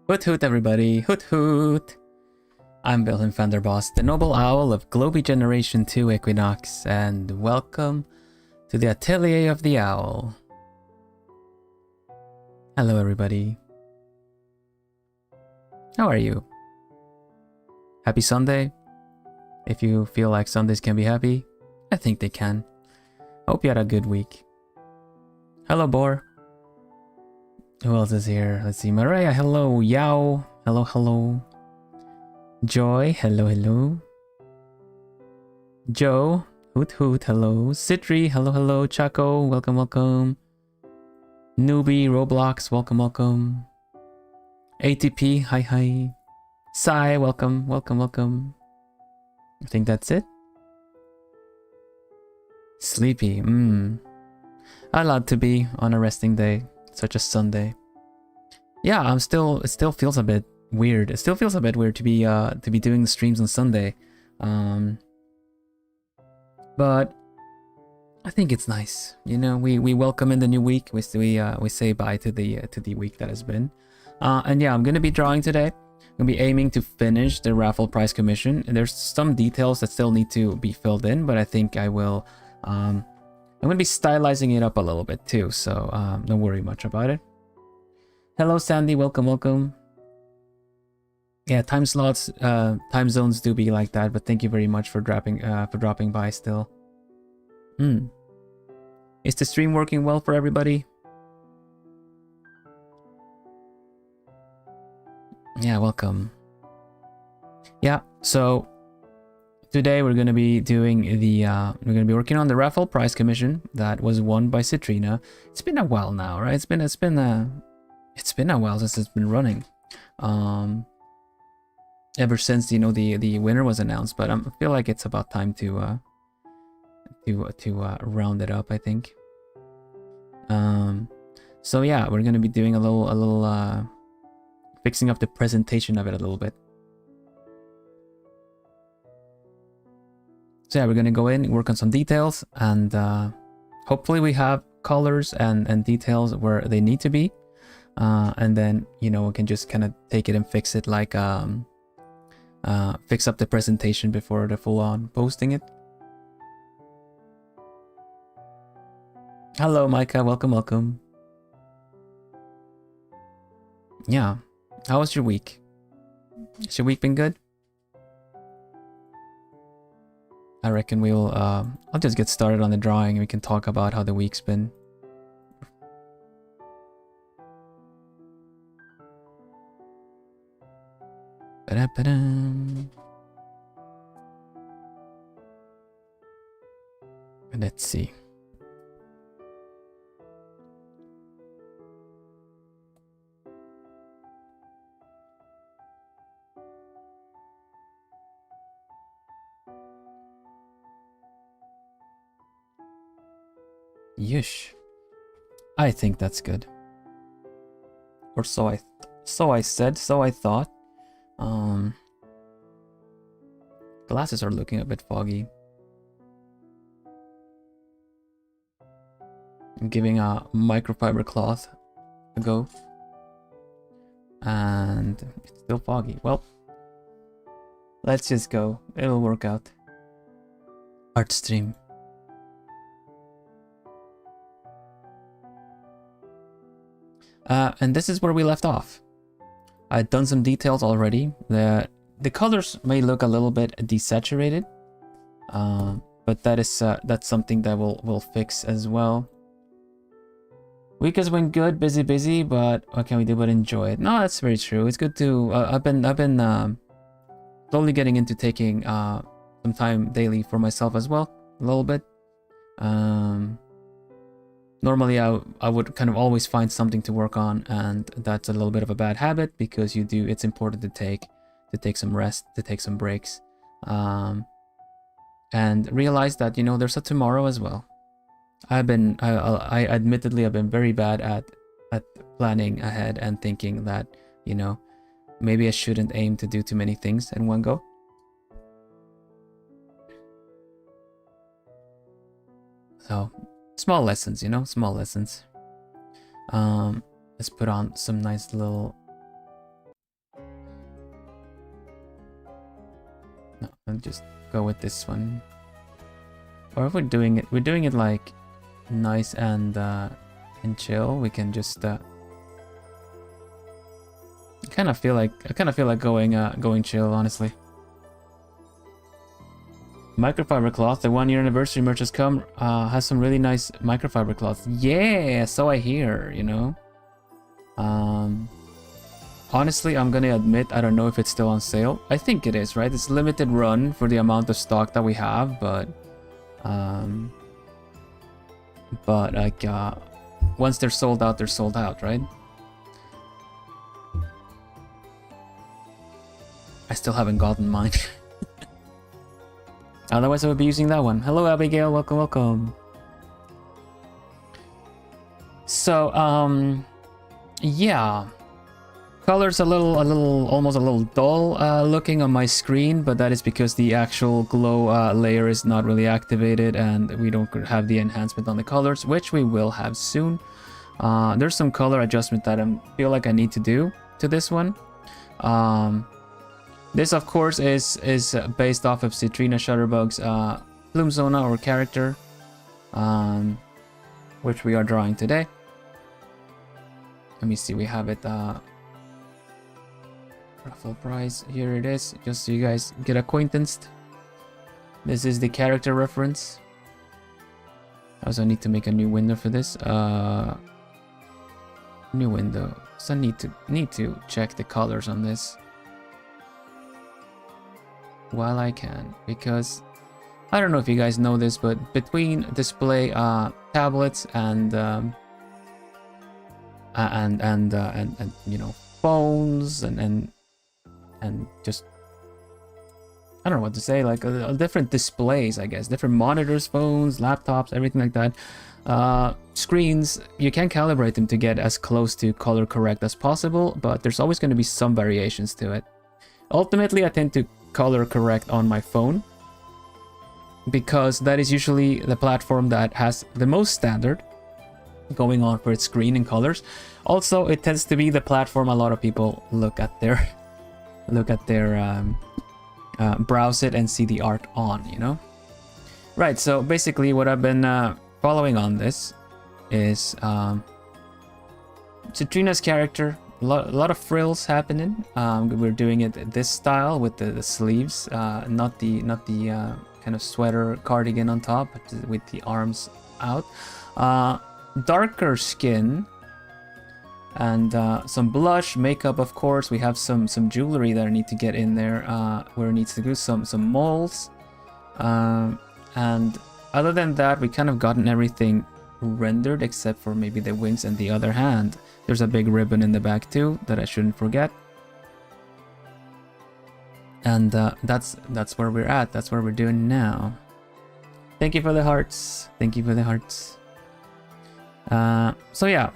Hoot hoot everybody, hoot hoot! I'm Vilhelm Vanderbos, the noble owl of Globie Generation 2 Equinox, and welcome to the Atelier of the Owl. Hello everybody. How are you? Happy Sunday? If you feel like Sundays can be happy, I think they can. Hope you had a good week. Hello Boar. Who else is here? Let's see. Maria, hello. Yao, hello, hello. Joy, hello, hello. Joe, hoot hoot, hello. Citri, hello, hello. Chaco, welcome, welcome. Newbie, Roblox, welcome, welcome. ATP, hi, hi. Sai, welcome, welcome, welcome. I think that's it. Sleepy, Allowed to be on a resting day, such as Sunday. Yeah, it still feels a bit weird. It still feels a bit weird to be doing the streams on Sunday. But I think it's nice. You know, we welcome in the new week. We say bye to the week that has been. And yeah, I'm gonna be drawing today. I'm gonna be aiming to finish the raffle prize commission. And there's some details that still need to be filled in, but I think I will. I'm gonna be stylizing it up a little bit too, so don't worry much about it. Hello Sandy, welcome, welcome. Yeah, time slots, time zones do be like that, but thank you very much for dropping by still. Is the stream working well for everybody? Yeah, welcome. Yeah, so today we're gonna be doing working on the raffle prize commission that was won by Citrina. It's been a while now, right? It's been a while since it's been running. Ever since, you know, the winner was announced, but I feel like it's about time to round it up, I think. So yeah, we're gonna be doing a little fixing up the presentation of it a little bit. So yeah, we're gonna go in, work on some details, and hopefully we have colors and details where they need to be. And then, you know, we can just kind of take it and fix it, like fix up the presentation before the full-on posting it. Hello Micah, welcome, welcome. Yeah, how was your week? Has your week been good? I reckon we'll I'll just get started on the drawing and we can talk about how the week's been. Let's see. Yeesh. I think that's good. Or so I said, so I thought. Glasses are looking a bit foggy. I'm giving a microfiber cloth a go. And it's still foggy. Well, let's just go. It'll work out. Art stream. And this is where we left off. I've done some details already. The colors may look a little bit desaturated, but that's something that we'll fix as well. Week has been good, busy, but what can we do but enjoy it? No, that's very true. It's good to. I've been slowly getting into taking some time daily for myself as well, a little bit. Normally I would kind of always find something to work on, and that's a little bit of a bad habit because it's important to take some rest, to take some breaks, and realize that, you know, there's a tomorrow as well. I admittedly have been very bad at planning ahead and thinking that, you know, maybe I shouldn't aim to do too many things in one go. So small lessons, you know, small lessons. Let's put on some nice little I'll just go with this one. Or if we're doing it like nice and chill, we can just I kind of feel like going chill, honestly. Microfiber cloth, the 1-year anniversary merch has come, has some really nice microfiber cloth. Yeah, so I hear, you know. Honestly, I'm gonna admit, I don't know if it's still on sale. I think it is, right? It's limited run for the amount of stock that we have, but like, once they're sold out, right? I still haven't gotten mine. Otherwise, I would be using that one. Hello, Abigail. Welcome, welcome. So, yeah. Color's almost a little dull looking on my screen, but that is because the actual glow layer is not really activated and we don't have the enhancement on the colors, which we will have soon. There's some color adjustment that I feel like I need to do to this one. This, of course, is based off of Citrina Shutterbug's Plume Zona or character, which we are drawing today. Let me see, we have it raffle price. Here it is, just so you guys get acquainted. This is the character reference. I also need to make a new window for this. New window. So I need to check the colors on this while I can, because I don't know if you guys know this, but between display tablets and you know, phones and just, I don't know what to say, like different displays, I guess, different monitors, phones, laptops, everything like that. Screens, you can calibrate them to get as close to color correct as possible, but there's always going to be some variations to it. Ultimately, I tend to color correct on my phone because that is usually the platform that has the most standard going on for its screen and colors. Also, it tends to be the platform a lot of people look at their browse it and see the art on, you know. Right, so basically what I've been following on this is Citrina's character. A lot of frills happening. We're doing it this style with the sleeves, not the kind of sweater cardigan on top, but with the arms out. Darker skin and some blush, makeup, of course. We have some jewelry that I need to get in there, where it needs to do some molds. And other than that, we kind of gotten everything rendered except for maybe the wings and the other hand. There's a big ribbon in the back too that I shouldn't forget. And that's where we're at. That's what we're doing now. Thank you for the hearts. Thank you for the hearts. So yeah,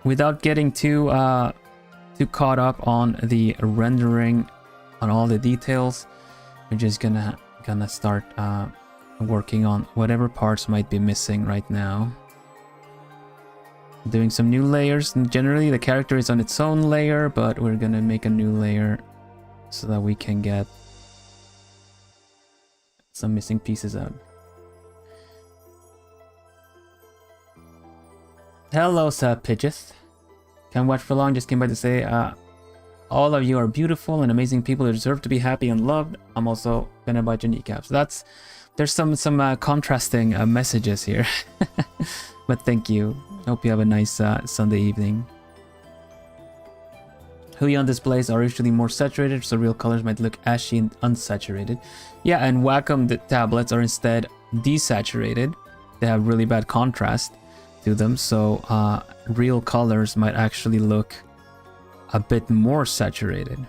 without getting too caught up on the rendering, on all the details, we're just gonna start working on whatever parts might be missing right now. Doing some new layers, and generally the character is on its own layer, but we're gonna make a new layer so that we can get some missing pieces out. Hello, Sir Pidgeoth. Can't watch for long, just came by to say all of you are beautiful and amazing people who deserve to be happy and loved. I'm also gonna buy your kneecaps. There's some contrasting messages here. But thank you. Hope you have a nice Sunday evening. Huion displays are usually more saturated, so real colors might look ashy and unsaturated. Yeah, and Wacom tablets are instead desaturated. They have really bad contrast to them, so real colors might actually look a bit more saturated.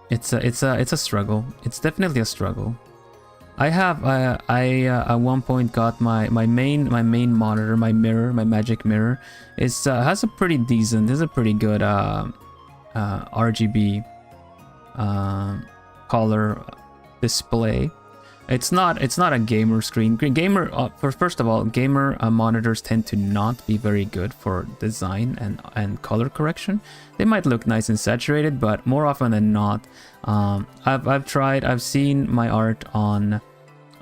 It's a struggle. It's definitely a struggle. I at one point got my main monitor, my mirror, my magic mirror, has a pretty decent, is a pretty good RGB color display. it's not a gamer screen. First of all, gamer monitors tend to not be very good for design and color correction. They might look nice and saturated, but more often than not, I've seen my art on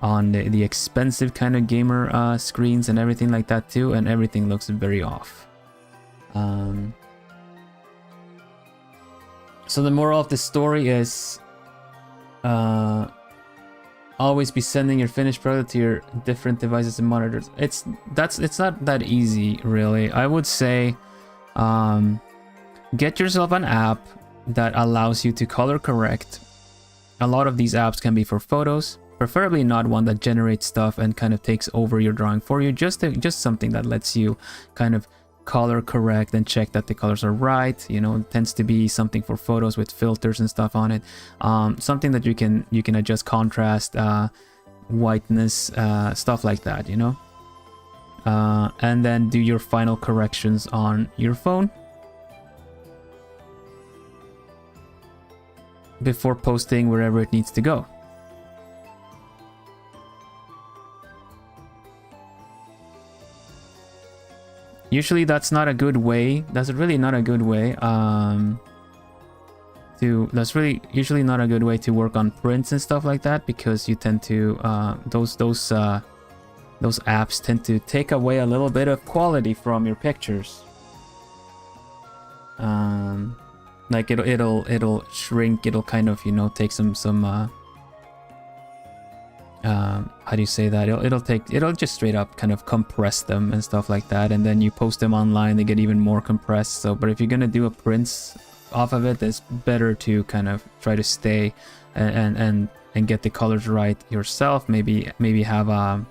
the expensive kind of gamer screens and everything like that too, and everything looks very off. So the moral of the story is, always be sending your finished product to your different devices and monitors. It's not that easy, really. I would say, get yourself an app that allows you to color correct. A lot of these apps can be for photos, preferably not one that generates stuff and kind of takes over your drawing for you. Just something that lets you kind of color correct and check that the colors are right. You know, it tends to be something for photos with filters and stuff on it. Something that you can adjust contrast, whiteness, stuff like that, you know. And then do your final corrections on your phone before posting wherever it needs to go. Usually that's not a good way. That's really not a good way that's really usually not a good way to work on prints and stuff like that, because you tend to those apps tend to take away a little bit of quality from your pictures. Like it'll shrink, it'll kind of, you know, take some how do you say that? It'll just straight up kind of compress them and stuff like that, and then you post them online, they get even more compressed. So, but if you're gonna do a prints off of it, it's better to kind of try to stay and get the colors right yourself. Maybe have a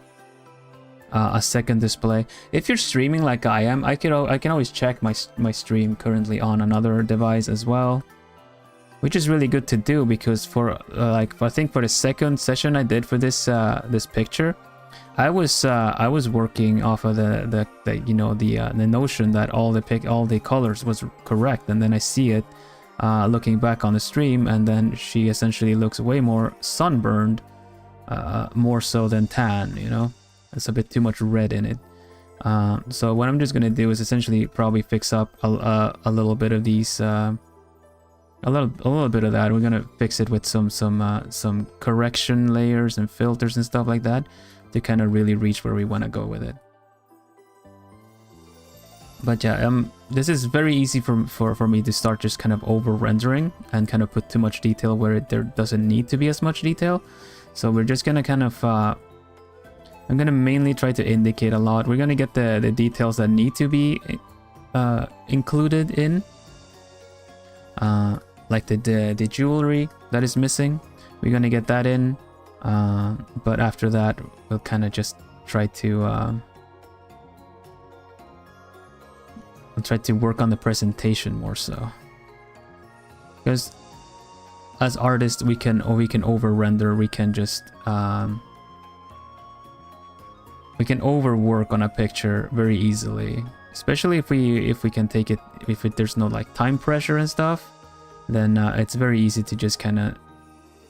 second display. If you're streaming like I am, I can always check my stream currently on another device as well, which is really good to do, because for I think for the second session I did for this this picture, I was working off of the you know, the notion that all the colors was correct, and then I see it looking back on the stream, and then she essentially looks way more sunburned, more so than tan, you know. It's a bit too much red in it. So what I'm just gonna do is essentially probably fix up a little bit of these. A little bit of that. We're gonna fix it with some correction layers and filters and stuff like that to kind of really reach where we want to go with it. But yeah, this is very easy for me to start just kind of over rendering and kind of put too much detail where there doesn't need to be as much detail. So we're just gonna kind of I'm gonna mainly try to indicate a lot. We're gonna get the details that need to be included in. Like the jewelry that is missing, we're gonna get that in, but after that we'll kind of just try to work on the presentation more so, because as artists we can over render, we can just we can overwork on a picture very easily, especially if we can take it, there's no like time pressure and stuff. Then it's very easy to just kind of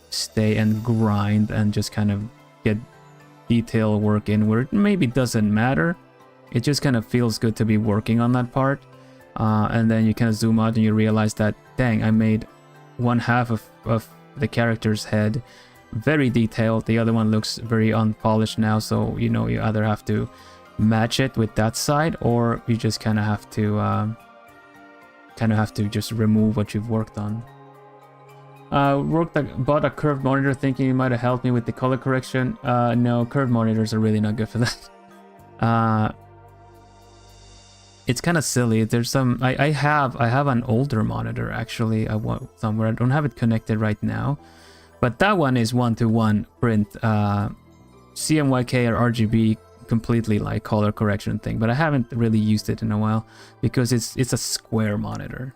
stay and grind and just kind of get detail work in where it maybe doesn't matter. It just kind of feels good to be working on that part. And then you kind of zoom out and you realize that, dang, I made one half of the character's head very detailed. The other one looks very unpolished now. So, you know, you either have to match it with that side, or you just kind of have to just remove what you've worked on. Bought a curved monitor thinking it might have helped me with the color correction. No, curved monitors are really not good for that. It's kind of silly. There's some I have an older monitor actually. I want somewhere. I don't have it connected right now, but that one is 1-to-1 print CMYK or RGB, completely like color correction thing, but I haven't really used it in a while because it's a square monitor.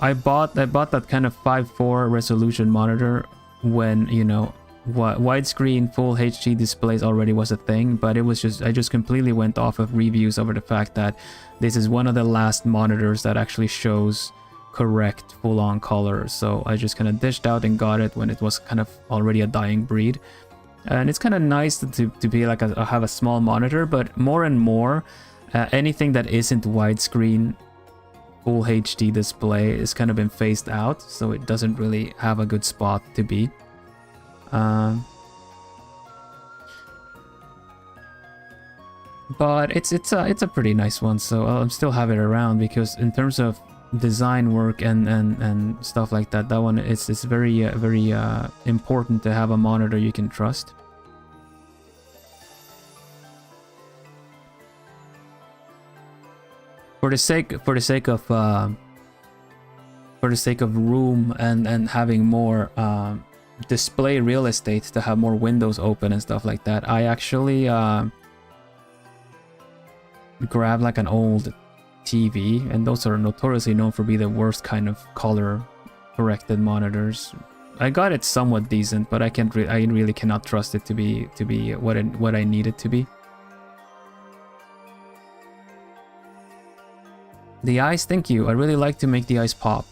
I bought that kind of 5:4 resolution monitor when, you know, widescreen full HD displays already was a thing, but it was just, I just completely went off of reviews over the fact that this is one of the last monitors that actually shows correct full-on color, so I just kind of dished out and got it when it was kind of already a dying breed. And it's kind of nice to be like have a small monitor, but more and more anything that isn't widescreen full HD display is kind of been phased out, so it doesn't really have a good spot to be. But it's a pretty nice one, so I'll still have it around, because in terms of design work and stuff like that, that one it's very important to have a monitor you can trust. For the sake of room and having more display real estate to have more windows open and stuff like that, I actually grab like an old TV, and those are notoriously known for being the worst kind of color corrected monitors. I got it somewhat decent, but I really cannot trust it to be what I need it to be. The eyes, thank you. I really like to make the eyes pop.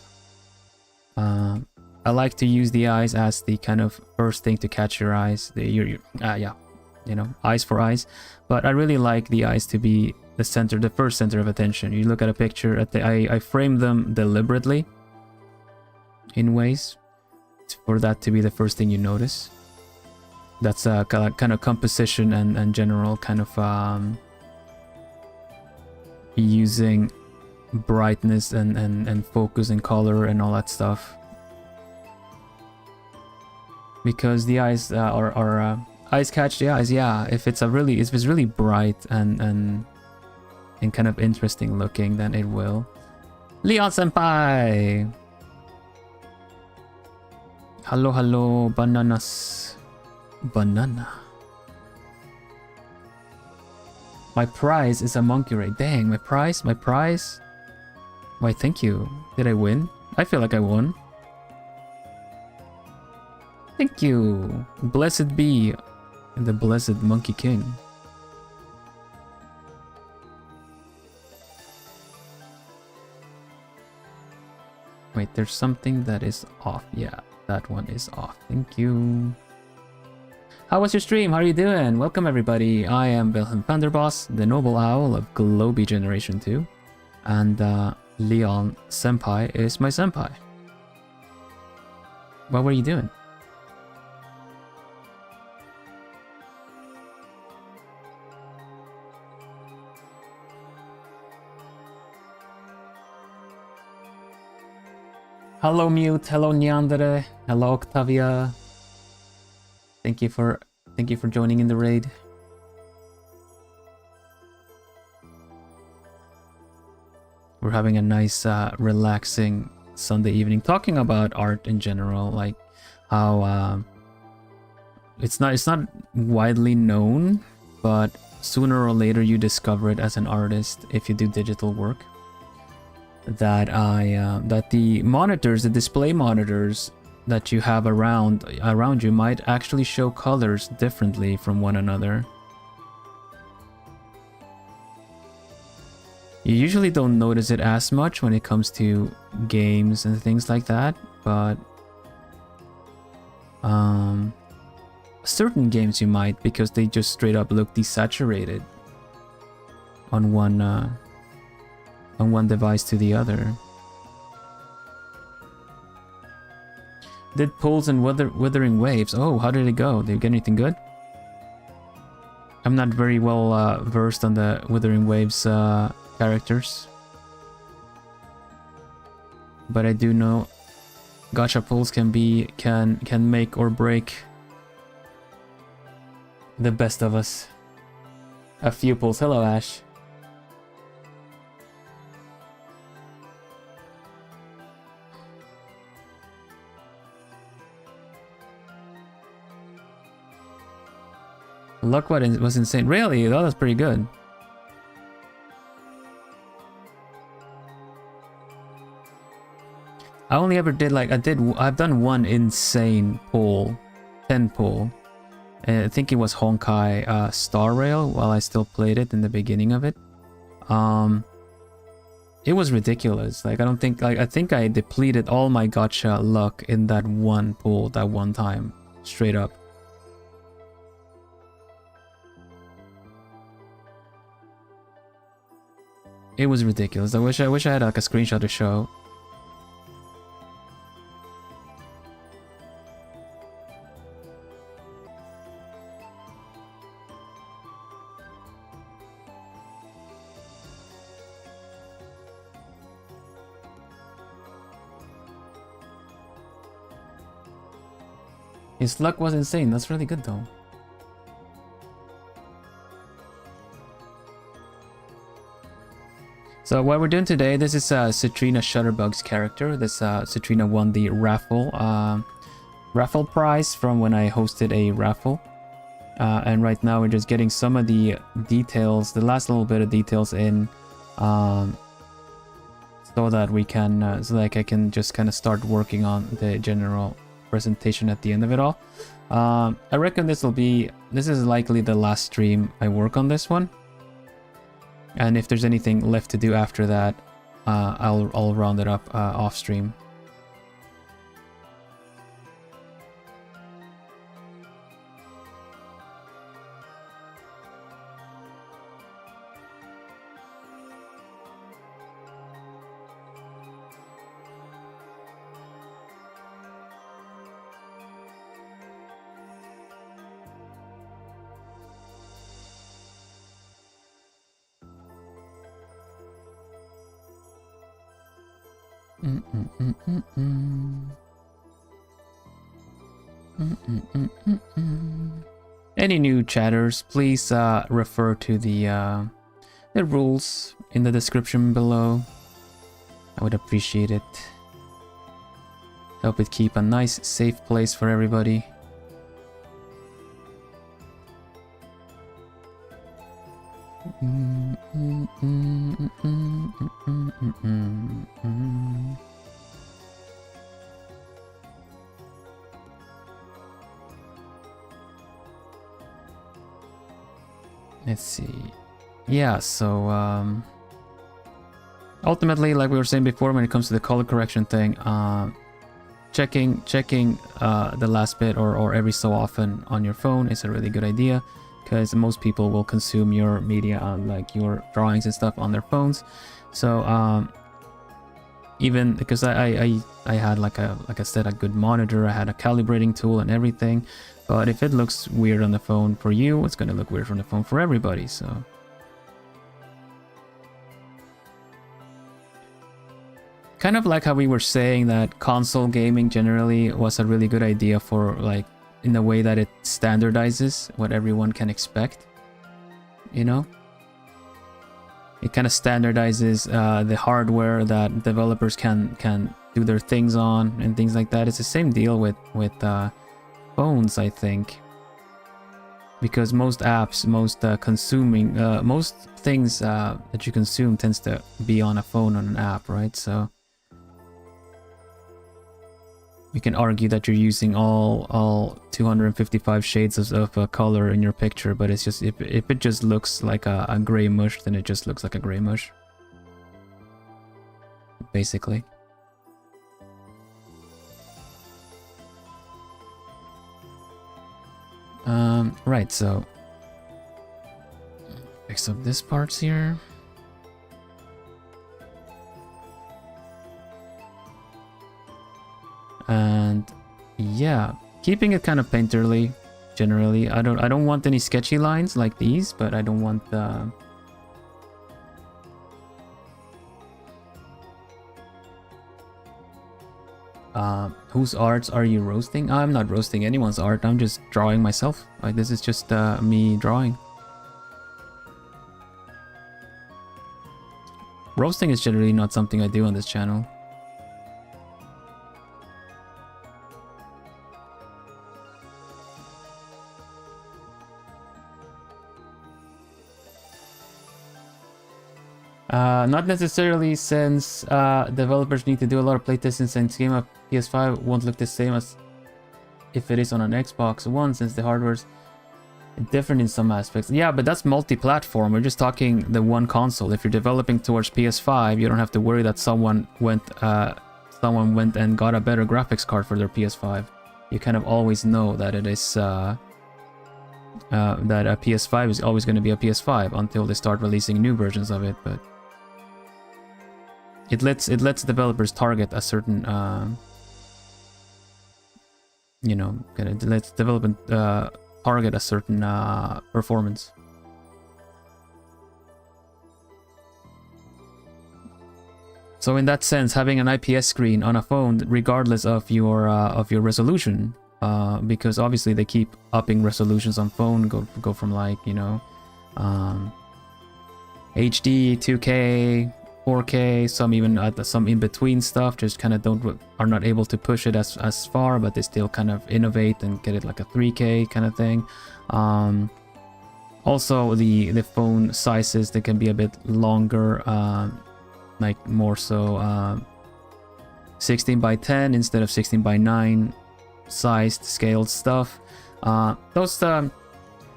I like to use the eyes as the kind of first thing to catch your eyes. Yeah, you know, eyes for eyes. But I really like the eyes to be the first center of attention. You look at a picture, I frame them deliberately in ways for that to be the first thing you notice. That's a kind of composition and general kind of using brightness and focus and color and all that stuff, because the eyes are eyes catch the eyes. Yeah, if it's really bright and kind of interesting looking, then it will. Leon senpai, hello bananas, banana. My prize is a monkey ray. Dang, my prize. Why, thank you. Did I win? I feel like I won. Thank you. Blessed be the blessed Monkey King. Wait, there's something that is off. Yeah, that one is off. Thank you. How was your stream? How are you doing? Welcome everybody. I am Vilhelm Vanderbos, the noble owl of Globie Generation 2. And Leon senpai is my senpai. What were you doing? Hello Mute, hello Neandere, hello Octavia. Thank you for joining in the raid. We're having a nice relaxing Sunday evening talking about art in general, like how it's not widely known, but sooner or later you discover it as an artist if you do digital work. That the monitors, the display monitors that you have around you might actually show colors differently from one another. You usually don't notice it as much when it comes to games and things like that, but certain games you might, because they just straight up look desaturated on one device to the other. Did pulls and withering waves. Oh, how did it go? Did you get anything good? I'm not very well versed on the withering waves characters, but I do know gacha pulls can make or break the best of us. A few pulls. Hello, Ash. Luck was insane. Really? That was pretty good. I only ever did I've done one insane pull, 10 pull. I think it was Honkai Star Rail while I still played it in the beginning of it. it was ridiculous. Like, I don't think, like, I think I depleted all my gacha luck in that one pool, that one time, straight up. It was ridiculous. I wish I had like a screenshot to show. His luck was insane. That's really good though. So what we're doing today, this is Citrina Shutterbug's character. This Citrina won the raffle prize from when I hosted a raffle. And right now we're just getting some of the details, the last little bit of details in, so that we can, so that I can just kind of start working on the general presentation at the end of it all. I reckon this is likely the last stream I work on this one. And if there's anything left to do after that, I'll round it up off stream. Any new chatters, please refer to the rules in the description below. I would appreciate it. Help it keep a nice, safe place for everybody. Let's see. Yeah, so ultimately, like we were saying before, when it comes to the color correction thing, checking the last bit or every so often on your phone is a really good idea, because most people will consume your media on, like, your drawings and stuff on their phones. So even because I had like I said, a good monitor, I had a calibrating tool and everything, but if it looks weird on the phone for you, it's gonna look weird from the phone for everybody. So kind of like how we were saying that console gaming generally was a really good idea for, like, in the way that it standardizes what everyone can expect, you know? It kind of standardizes the hardware that developers can do their things on and things like that. It's the same deal with phones, I think, because most apps, most most things that you consume tends to be on a phone, on an app, right? So you can argue that you're using all 255 shades of color in your picture, but it's just, if it just looks like a gray mush, then it just looks like a gray mush, basically. Right, so fix up this parts here. And yeah, keeping it kind of painterly generally. I don't want any sketchy lines like these, but I don't want the whose arts are you roasting? I'm not roasting anyone's art. I'm just drawing myself. Like, this is just me drawing. Roasting is generally not something I do on this channel. Not necessarily, since developers need to do a lot of playtesting, since game of PS5 won't look the same as if it is on an Xbox One, since the hardware's Different in some aspects. Yeah, but that's multi-platform. We're just talking the one console. If you're developing towards PS5, you don't have to worry that someone went and got a better graphics card for their PS5. You kind of always know that it is that a PS5 is always going to be a PS5 until they start releasing new versions of it. But it lets developers target a certain you know, it lets development target a certain performance. So in that sense, having an IPS screen on a phone, regardless of your resolution, because obviously they keep upping resolutions on phone, go from like, you know, HD, 2K, 4K, some even some in between stuff, just kind of are not able to push it as far, but they still kind of innovate and get it like a 3K kind of thing. Also the phone sizes, they can be a bit longer, like more so 16 by 10 instead of 16 by 9 sized scaled stuff.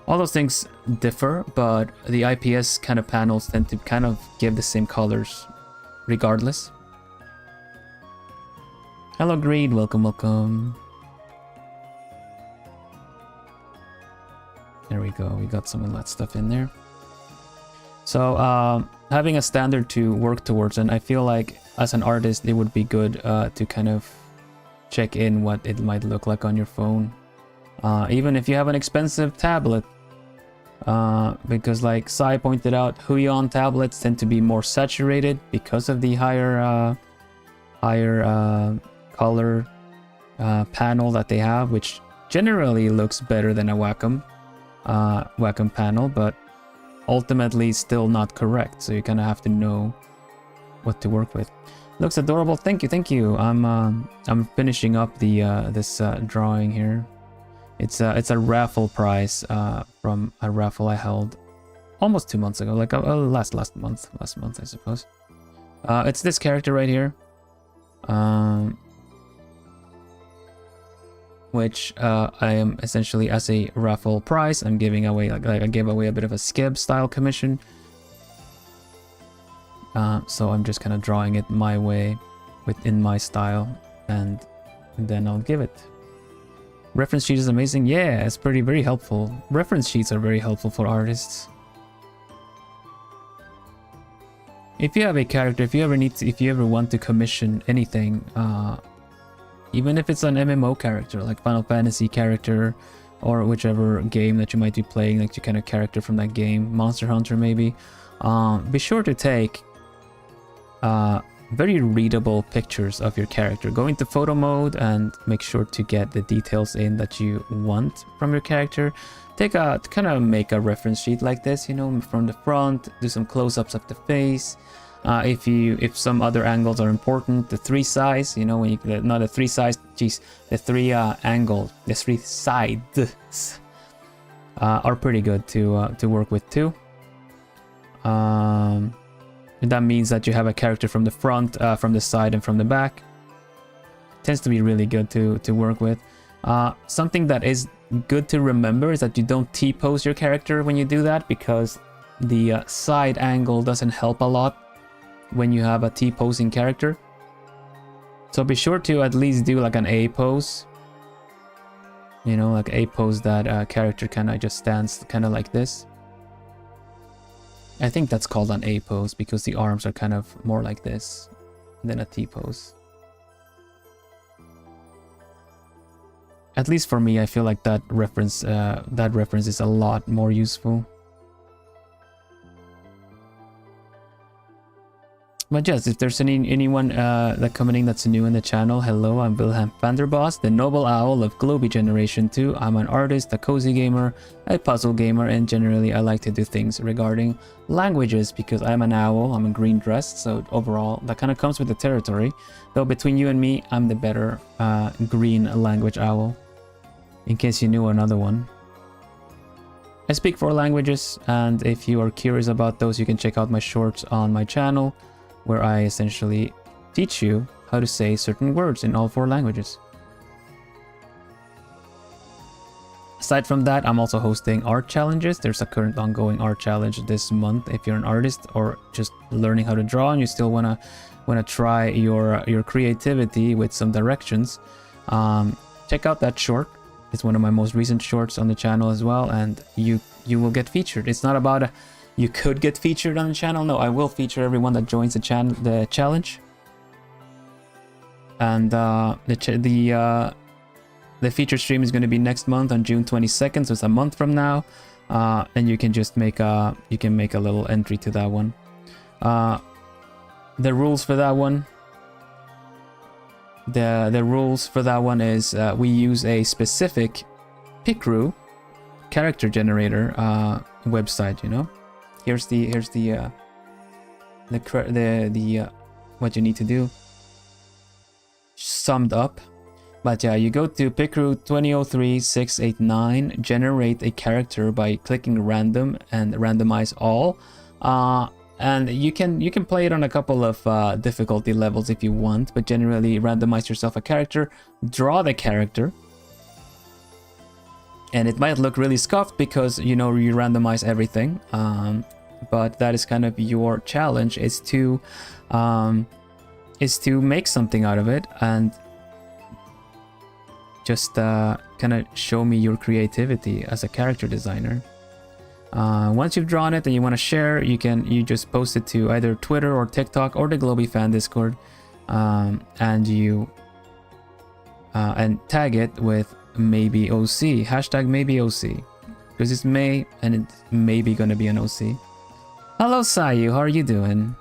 All those things differ, but the IPS kind of panels tend to kind of give the same colors regardless. Hello Greed, welcome. There we go, we got some of that stuff in there. So having a standard to work towards, and I feel like as an artist it would be good to kind of check in what it might look like on your phone. Even if you have an expensive tablet, because like Sai pointed out, Huion tablets tend to be more saturated because of the higher color panel that they have, which generally looks better than a Wacom panel, but ultimately still not correct. So you kind of have to know what to work with. Looks adorable. Thank you. I'm finishing up the this drawing here. It's a raffle prize from a raffle I held almost 2 months ago, like last month I suppose. It's this character right here, which I am essentially, as a raffle prize, I'm giving away, like I gave away a bit of a skib style commission. So I'm just kind of drawing it my way, within my style, and then I'll give it. Reference sheet is amazing. Yeah, it's very helpful. Reference sheets are very helpful for artists. If you have a character, if you ever want to commission anything, even if it's an MMO character, like Final Fantasy character, or whichever game that you might be playing, like your kind of character from that game, Monster Hunter maybe, be sure to take very readable pictures of your character. Go into photo mode and make sure to get the details in that you want from your character. Kind of make a reference sheet like this, you know, from the front, do some close-ups of the face. If some other angles are important, the 3 sides, you know, when you not the 3 sides, geez, the 3 angles, the 3 sides are pretty good to work with too. And that means that you have a character from the front, from the side, and from the back. Tends to be really good to work with. Something that is good to remember is that you don't T-pose your character when you do that, because the side angle doesn't help a lot when you have a T-posing character. So be sure to at least do like an A pose. You know, like A pose that character kind of just stands kind of like this. I think that's called an A pose because the arms are kind of more like this than a T pose. At least for me, I feel like that reference is a lot more useful. But yes, if there's anyone that coming in that's new in the channel, hello, I'm Vilhelm Vanderbos, the noble owl of Globie Generation 2. I'm an artist, a cozy gamer, a puzzle gamer, and generally I like to do things regarding languages because I'm an owl, I'm a green dressed, so overall that kind of comes with the territory. Though between you and me, I'm the better green language owl, in case you knew another one. I speak 4 languages, and if you are curious about those, you can check out my shorts on my channel, where I essentially teach you how to say certain words in all 4 languages. Aside from that, I'm also hosting art challenges. There's a current ongoing art challenge this month. If you're an artist or just learning how to draw and you still wanna try your creativity with some directions, check out that short. It's one of my most recent shorts on the channel as well, and you will get featured. It's not about you could get featured on the channel. No, I will feature everyone that joins the challenge. And the feature stream is going to be next month on June 22nd, so it's a month from now. And you can just make a little entry to that one. The rules for that one. The rules for that one is we use a specific Picru character generator website. You know, here's the what you need to do summed up. But yeah, you go to Picru 2003689, generate a character by clicking random and randomize all. And you can play it on a couple of difficulty levels if you want, but generally randomize yourself a character, draw the character. And it might look really scuffed because, you know, you randomize everything. But that is kind of your challenge, is to make something out of it and just kind of show me your creativity as a character designer. Once you've drawn it and you want to share, you just post it to either Twitter or TikTok or the Globie fan Discord, and tag it with maybe OC, hashtag maybe OC, because it's May and it's maybe gonna be an OC. Hello Sayu, how are you doing?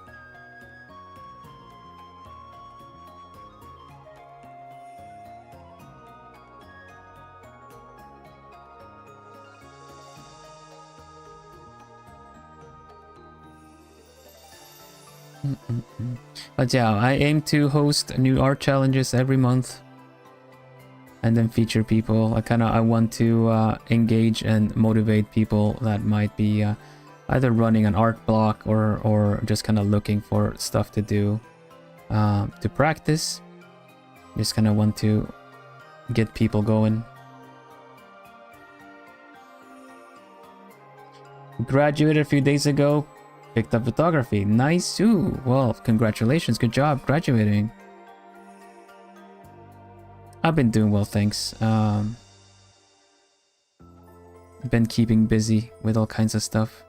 But yeah, I aim to host new art challenges every month and then feature people. I want to engage and motivate people that might be either running an art block or just kind of looking for stuff to do to practice. Just kind of want to get people going. Graduated a few days ago. Picked up photography. Nice. Ooh, well, congratulations. Good job graduating. I've been doing well, thanks. Been keeping busy with all kinds of stuff.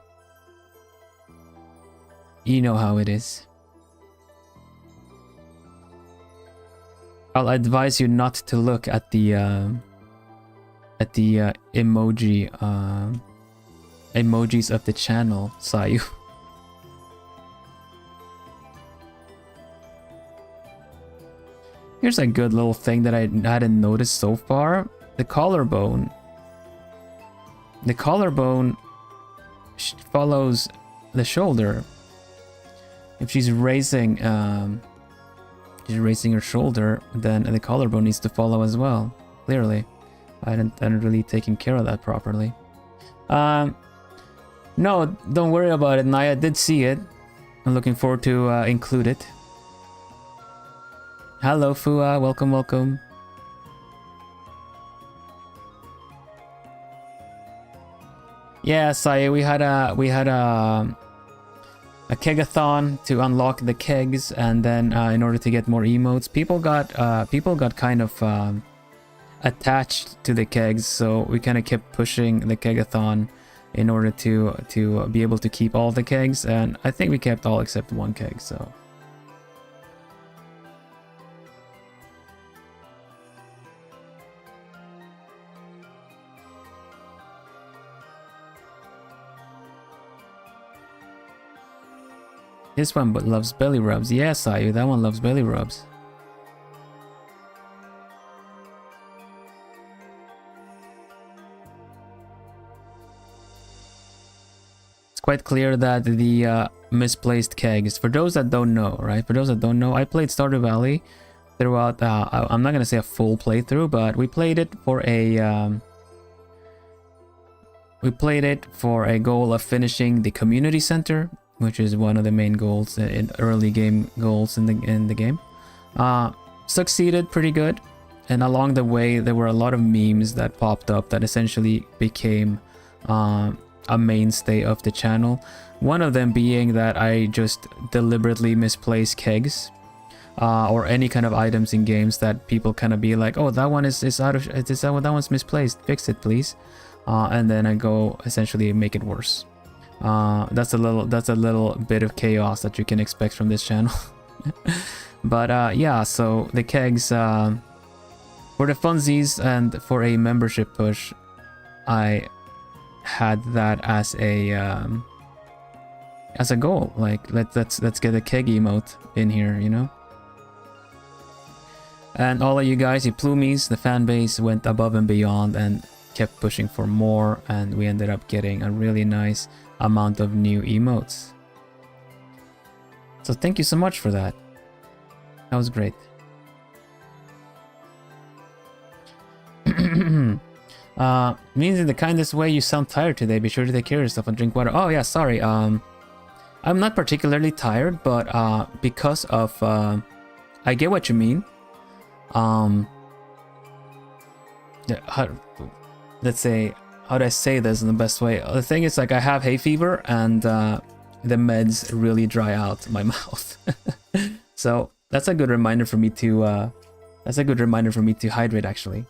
You know how it is. I'll advise you not to look at the emojis of the channel, Sayu. Here's a good little thing that I hadn't noticed so far. The collarbone. The collarbone follows the shoulder. If she's raising her shoulder, then the collarbone needs to follow as well. Clearly, I hadn't really taken care of that properly. No, don't worry about it. Naya did see it. I'm looking forward to include it. Hello, Fua. Welcome, welcome. Yeah, Saya, we had a kegathon to unlock the kegs, and then in order to get more emotes, people got kind of attached to the kegs, so we kind of kept pushing the kegathon in order to be able to keep all the kegs, and I think we kept all except one keg. So. This one but loves belly rubs. Yes, Ayu, that one loves belly rubs. It's quite clear that the misplaced kegs, for those that don't know, right? For those that don't know, I played Stardew Valley throughout, I'm not going to say a full playthrough, but we played it for a... goal of finishing the community center, which is one of the main goals in early game goals in the game. Succeeded pretty good. and along the way there were a lot of memes that popped up that essentially became a mainstay of the channel. One of them being that I just deliberately misplace kegs or any kind of items in games that people kind of be like, oh, that one is out of that one's misplaced, fix it please, and then I go essentially make it worse. That's a little bit of chaos that you can expect from this channel. But yeah, so the kegs, for the funsies and for a membership push, I had that as a goal. Like let's get a keg emote in here, you know. And all of you guys, you plumies, the fan base went above and beyond and kept pushing for more, and we ended up getting a really nice amount of new emotes. So thank you so much for that. That was great. Means in the kindest way, you sound tired today. Be sure to take care of yourself and drink water. Oh yeah, sorry. I'm not particularly tired, but because of I get what you mean. Let's say, how do I say this in the best way? The thing is, like, I have hay fever, and the meds really dry out my mouth. So that's a good reminder for me to hydrate, actually.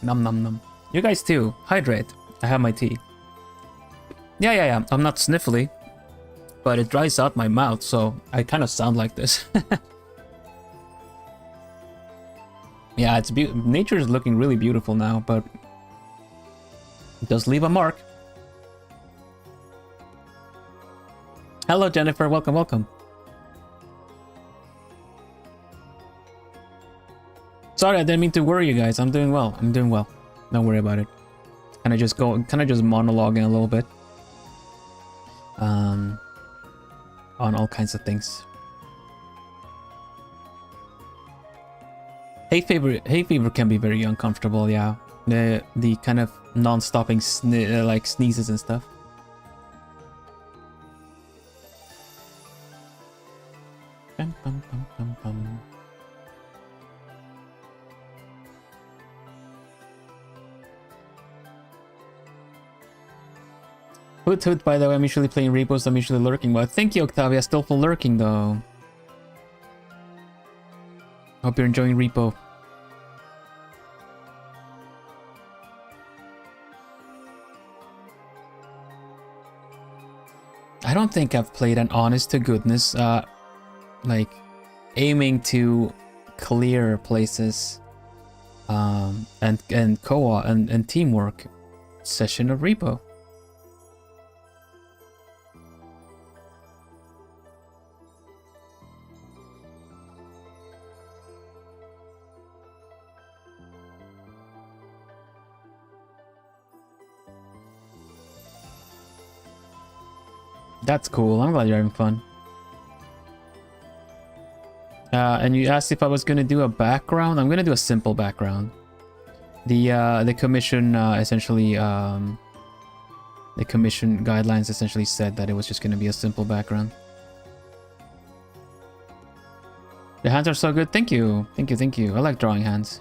Nom nom nom. You guys too. Hydrate. I have my tea. Yeah. I'm not sniffly, but it dries out my mouth, so I kind of sound like this. Yeah, it's nature is looking really beautiful now, but it does leave a mark. Hello, Jennifer. Welcome. Sorry, I didn't mean to worry you guys. I'm doing well. Don't worry about it. Kind of just monologuing a little bit. On all kinds of things. Hay fever can be very uncomfortable, yeah. The kind of non-stopping like sneezes and stuff. Bum, bum, bum, bum, bum. Hoot, by the way, I'm usually playing repos, I'm usually lurking. Well, thank you, Octavia, still for lurking, though. Hope you're enjoying repo. I don't think I've played an honest-to-goodness, like, aiming to clear places, and co-op and teamwork session of repo. That's cool. I'm glad you're having fun. And you asked if I was gonna do a background. I'm gonna do a simple background. The commission essentially the commission guidelines essentially said that it was just gonna be a simple background. The hands are so good. Thank you. I like drawing hands.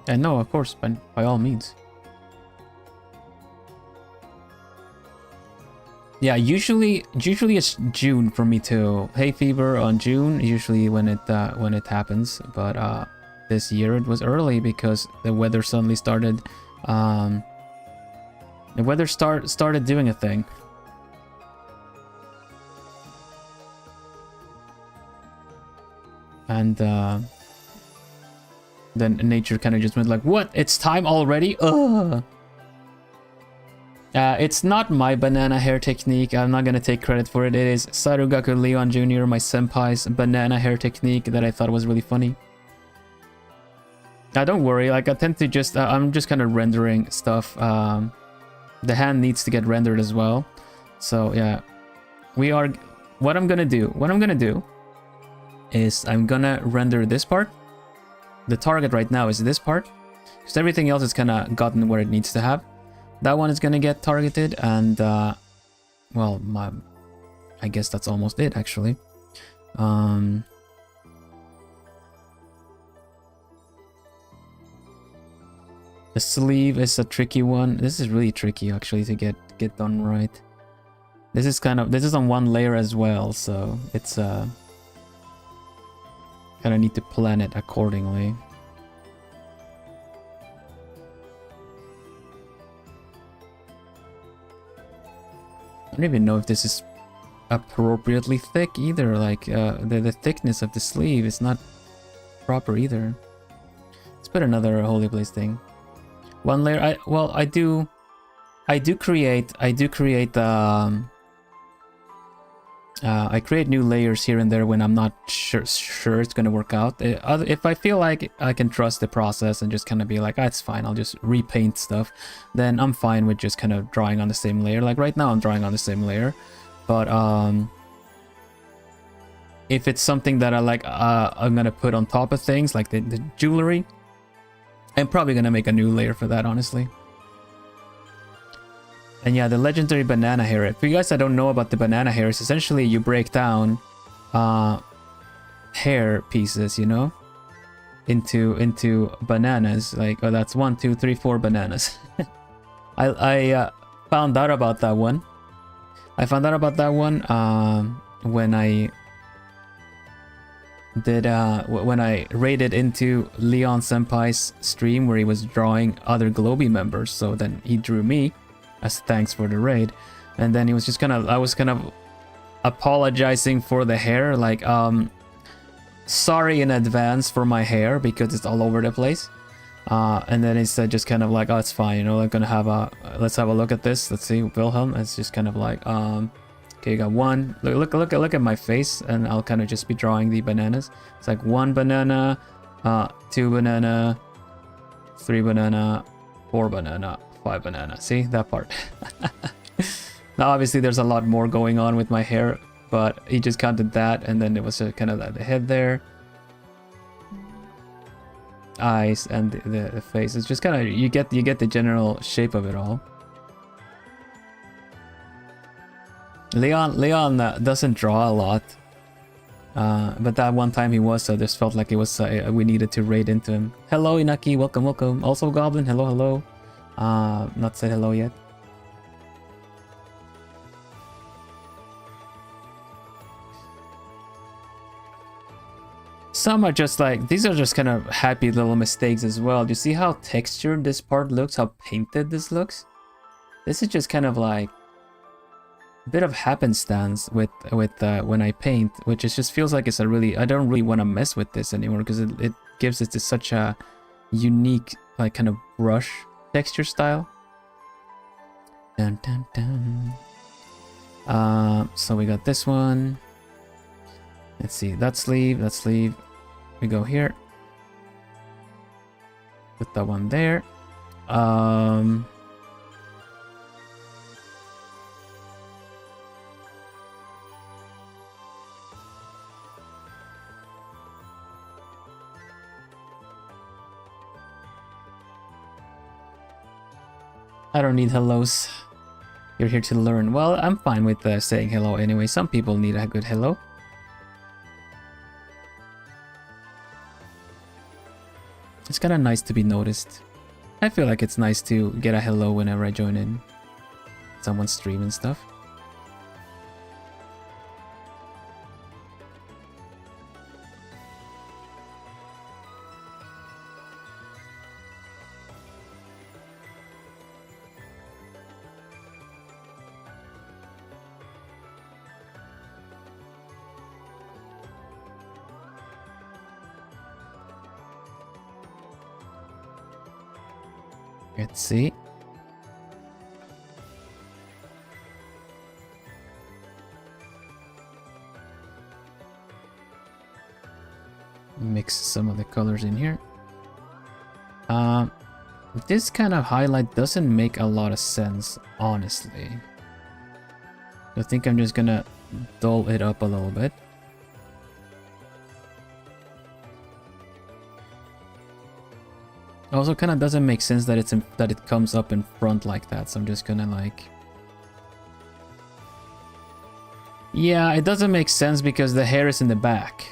And no, of course, by all means. Yeah, usually it's June for me too. Hay fever on June, usually when it happens. But this year it was early because the weather suddenly started. The weather started doing a thing. And then nature kind of just went like, "What? It's time already? Ugh." It's not my banana hair technique. I'm not gonna take credit for it. It is Sarugaku Leon Jr., my senpai's banana hair technique that I thought was really funny. Don't worry, like I tend to just, I'm just kind of rendering stuff. The hand needs to get rendered as well. So yeah, what I'm gonna do is I'm gonna render this part. The target right now is this part. Because everything else has kind of gotten where it needs to have. That one is going to get targeted, and well, I guess that's almost it, actually. The sleeve is a tricky one. This is really tricky, actually, to get done right. This is on one layer as well, so it's kind of need to plan it accordingly. I don't even know if this is appropriately thick either. Like the thickness of the sleeve is not proper either. Let's put another holy place thing. One layer. I do create I create new layers here and there when I'm not sure it's gonna work out. If I feel like I can trust the process and just kind of be like, it's fine, I'll just repaint stuff, then I'm fine with just kind of drawing on the same layer. Like right now I'm drawing on the same layer, but if it's something that I like, I'm gonna put on top of things like the jewelry, I'm probably gonna make a new layer for that, honestly. And yeah, the legendary banana hair. For you guys that don't know about the banana hair, it's essentially you break down hair pieces, you know, into bananas. Like, oh, that's 1, 2, 3, 4 bananas. I found out about that one. When I did when I raided into Leon Senpai's stream where he was drawing other globie members. So then he drew me as thanks for the raid, and then he was just I was kind of apologizing for the hair, like sorry in advance for my hair because it's all over the place, and then he said just kind of like, oh, it's fine, you know, I'm gonna have let's have a look at this, let's see, Wilhelm. It's just kind of like okay, you got one, look at my face, and I'll kind of just be drawing the bananas. It's like 1 banana, 2 banana, 3 banana, 4 banana, 5 banana. See that part? Now obviously there's a lot more going on with my hair, but he just counted that, and then it was kind of the head there, eyes, and the face. It's just kind of you get the general shape of it all. Leon doesn't draw a lot, but that one time he was, so I just felt like it was we needed to raid into him. Hello Inaki, welcome. Also Goblin, hello. Not said hello yet. Some are just like, these are just kind of happy little mistakes as well. Do you see how textured this part looks? How painted this looks? This is just kind of like a bit of happenstance with when I paint, which is just feels like it's a really, I don't really want to mess with this anymore because it gives it to such a unique like kind of brush texture style. Dun, dun, dun. So we got this one. Let's see, that sleeve. We go here. Put that one there. I don't need hellos. You're here to learn. Well, I'm fine with saying hello anyway. Some people need a good hello. It's kind of nice to be noticed. I feel like it's nice to get a hello whenever I join in someone's stream and stuff. Let's see. Mix some of the colors in here. This kind of highlight doesn't make a lot of sense, honestly. I think I'm just gonna dull it up a little bit. Also, kind of doesn't make sense that that it comes up in front like that. So I'm just gonna like, yeah, it doesn't make sense because the hair is in the back.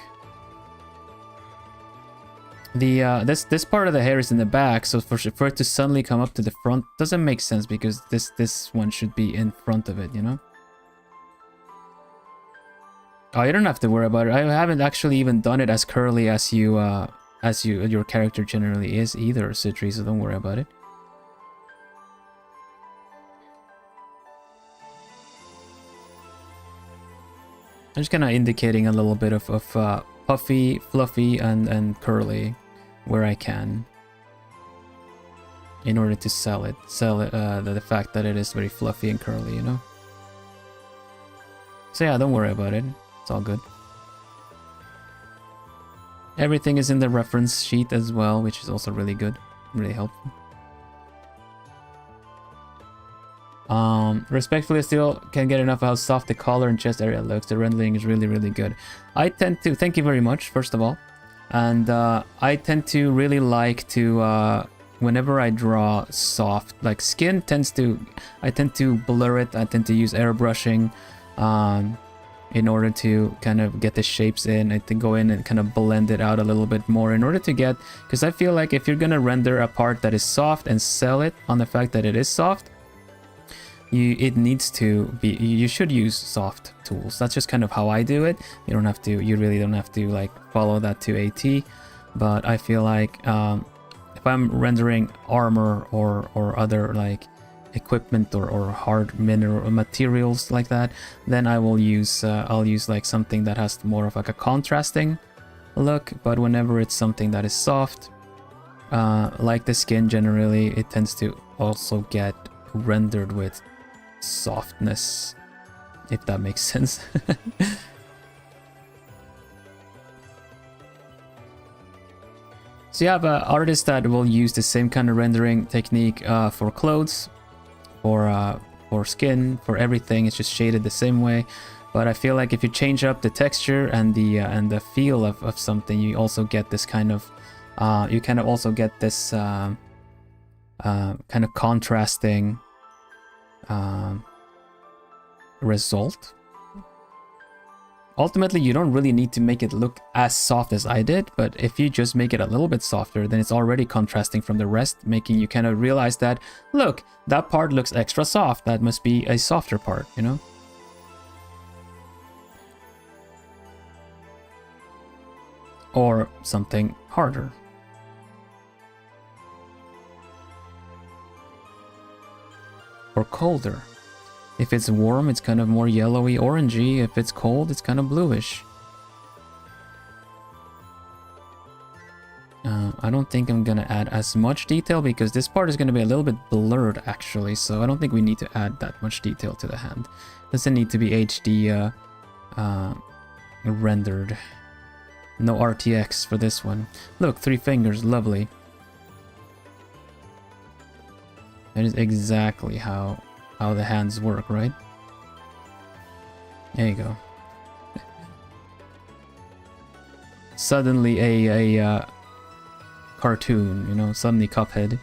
The this part of the hair is in the back, so for it to suddenly come up to the front doesn't make sense because this one should be in front of it, you know? Oh, you don't have to worry about it. I haven't actually even done it as curly as your character generally is either, Citri, so don't worry about it. I'm just kind of indicating a little bit of puffy, fluffy, and curly where I can, in order to sell it, the fact that it is very fluffy and curly, you know. So yeah, don't worry about it. It's all good. Everything is in the reference sheet as well, which is also really good, really helpful. Respectfully, I still can't get enough of how soft the collar and chest area looks. The rendering is really, really good. I tend to, thank you very much, first of all. And I tend to really like to, whenever I draw soft, like skin I tend to blur it. I tend to use airbrushing in order to kind of get the shapes in. I think go in and kind of blend it out a little bit more in order to get, because I feel like if you're going to render a part that is soft and sell it on the fact that it is soft, it needs to be, you should use soft tools. That's just kind of how I do it. You really don't have to like follow that to a T, but I feel like if I'm rendering armor or other like equipment or hard mineral materials like that, then I'll use like something that has more of like a contrasting look. But whenever it's something that is soft, like the skin, generally it tends to also get rendered with softness, if that makes sense. So you have artists that will use the same kind of rendering technique for clothes, for skin, for everything. It's just shaded the same way. But I feel like if you change up the texture and the feel of something, you also get this kind of also get this kind of contrasting result. Ultimately, you don't really need to make it look as soft as I did, but if you just make it a little bit softer, then it's already contrasting from the rest, making you kind of realize that, look, that part looks extra soft. That must be a softer part, you know? Or something harder. Or colder. If it's warm, it's kind of more yellowy, orangey. If it's cold, it's kind of bluish. I don't think I'm gonna add as much detail because this part is gonna be a little bit blurred actually, so I don't think we need to add that much detail to the hand. Doesn't need to be HD rendered. No RTX for this one. Look, 3 fingers, lovely. That is exactly how the hands work, right? There you go. Suddenly a cartoon, you know, suddenly Cuphead.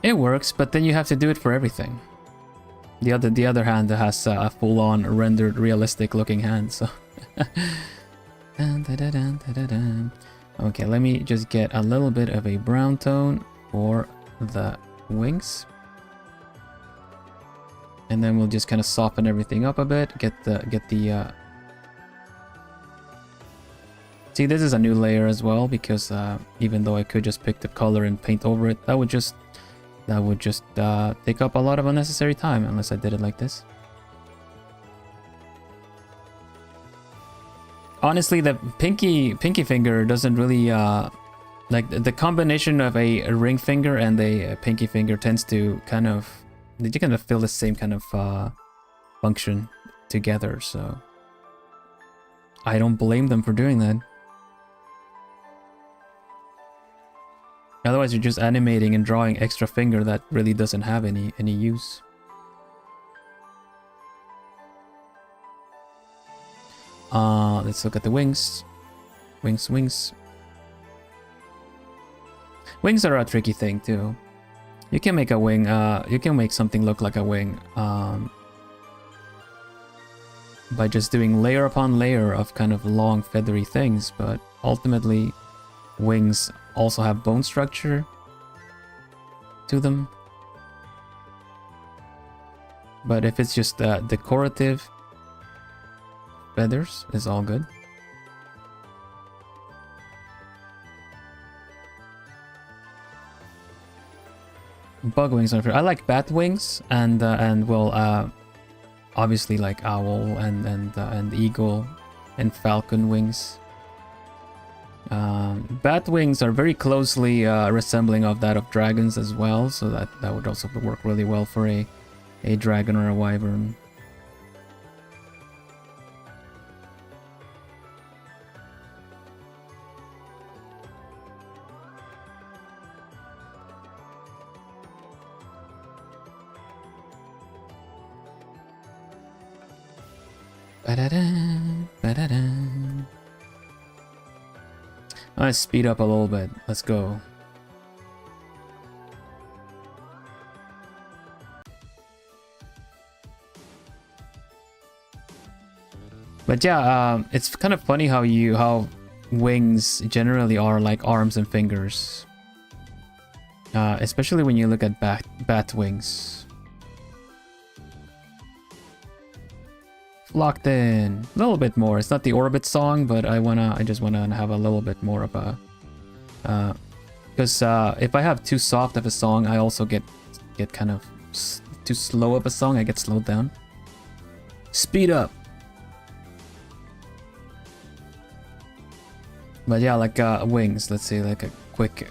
It works, but then you have to do it for everything. The other hand has a full-on rendered realistic looking hand, so okay, let me just get a little bit of a brown tone for the wings, and then we'll just kind of soften everything up a bit. Get the see, this is a new layer as well, because even though I could just pick the color and paint over it, that would just take up a lot of unnecessary time unless I did it like this. Honestly, the pinky finger doesn't really like the combination of a ring finger and a pinky finger tends to kind of fill the same kind of function together, so I don't blame them for doing that. Otherwise, you're just animating and drawing extra finger that really doesn't have any use. Let's look at the wings. Wings. Wings are a tricky thing too. You can make a wing, you can make something look like a wing by just doing layer upon layer of kind of long feathery things, but ultimately wings also have bone structure to them. But if it's just decorative feathers, it's all good. Bug wings are. I like bat wings and well, obviously like owl and eagle and falcon wings. Bat wings are very closely resembling of that of dragons as well, so that would also work really well for a dragon or a wyvern. Let's speed up a little bit. Let's go. But yeah, it's kind of funny how wings generally are like arms and fingers, especially when you look at bat wings. Locked in a little bit more. It's not the orbit song, but I just wanna have a little bit more of a because if I have too soft of a song, I also get kind of too slow of a song. I get slowed down. Speed up. But yeah, like wings. Let's say like a quick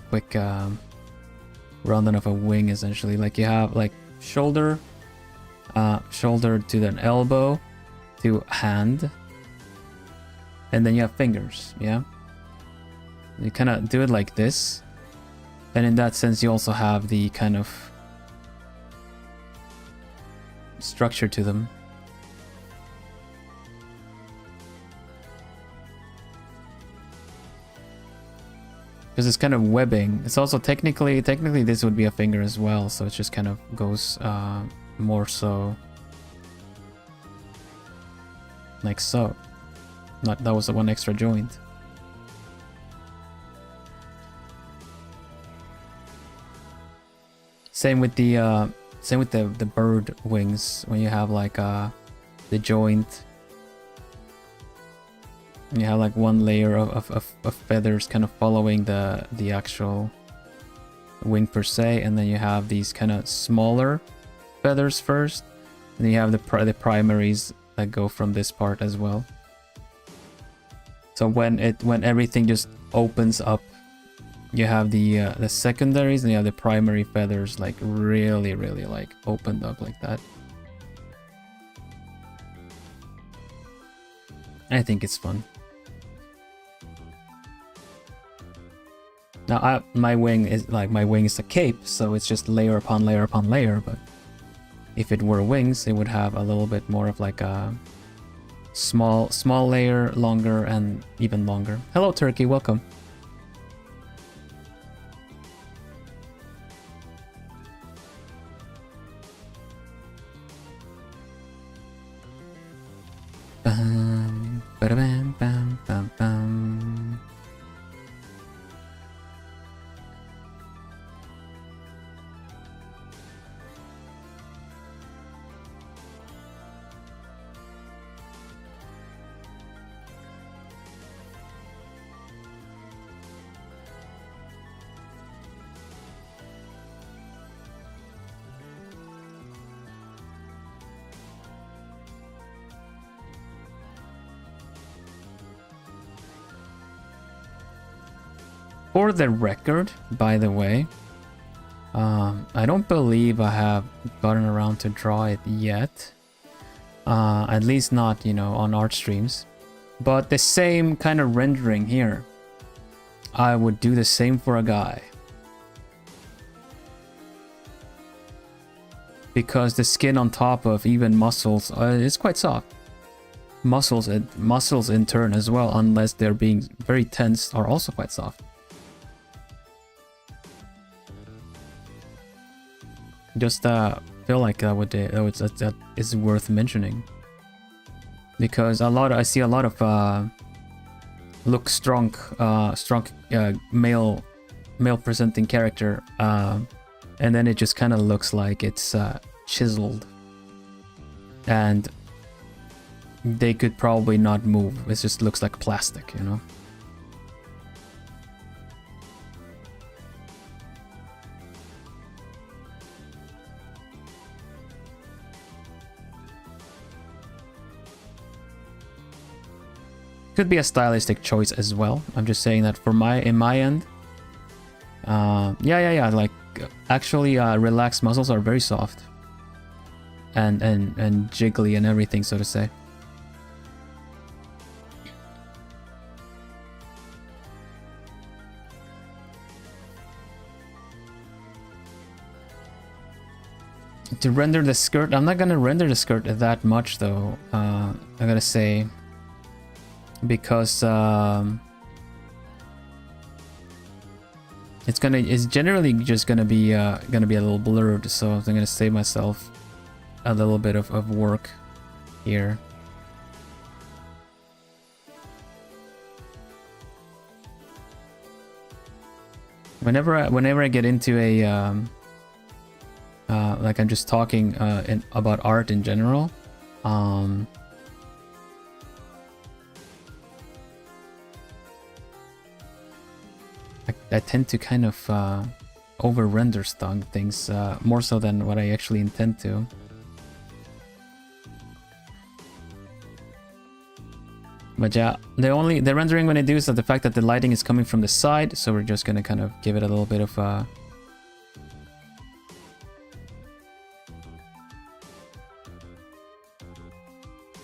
rundown of a wing. Essentially, like you have like shoulder to an elbow to hand, and then you have fingers. Yeah, you kind of do it like this, and in that sense you also have the kind of structure to them. Because it's kind of webbing. It's also technically this would be a finger as well, so it just kind of goes more so like so. Not that was the one extra joint. Same with the bird wings, when you have like the joint. You have like one layer of feathers kind of following the actual wing per se, and then you have these kind of smaller feathers first, and then you have the primaries that go from this part as well. So when everything just opens up, you have the secondaries, and you have the primary feathers like really like opened up like that. I think it's fun. Now my wing is a cape, so it's just layer upon layer upon layer, but if it were wings, it would have a little bit more of like a small layer, longer, and even longer. Hello Turkey, welcome. Bam, ba-da-bam, bam, bam, bam. For the record, by the way, I don't believe I have gotten around to draw it yet. At least not, on art streams. But the same kind of rendering here, I would do the same for a guy. because the skin on top of even muscles is quite soft. Muscles in turn as well, unless they're being very tense, are also quite soft. Just feel like that is worth mentioning, because I see a lot of look strong male presenting character, and then it just kind of looks like it's chiseled, and they could probably not move. It just looks like plastic, you know. Could be a stylistic choice as well. I'm just saying that in my end. Yeah. Like actually, relaxed muscles are very soft and jiggly and everything, so to say. To render the skirt, I'm not gonna render the skirt that much though. I gotta say, because it's generally just gonna be a little blurred, so I'm gonna save myself a little bit of work here. Whenever I get into a like I'm just talking about art in general, I tend to kind of over render things more so than what I actually intend to. But yeah, the rendering when I do is the fact that the lighting is coming from the side, so we're just gonna kind of give it a little bit of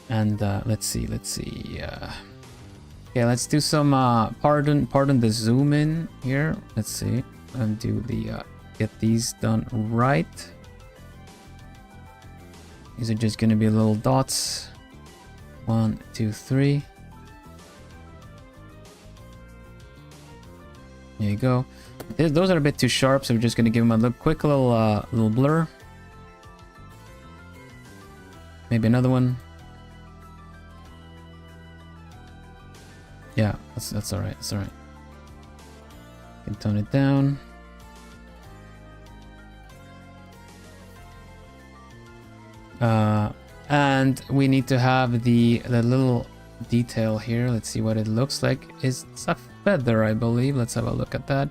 and let's see. Okay, let's do some pardon the zoom in here. Let's see, and do the get these done right. These are just gonna be little dots. 1, 2, 3. There you go. Those are a bit too sharp, so we're just gonna give them a quick little blur. Maybe another one. Yeah, that's alright. That's alright. Can tone it down. And we need to have the little detail here. Let's see what it looks like. It's a feather, I believe. Let's have a look at that.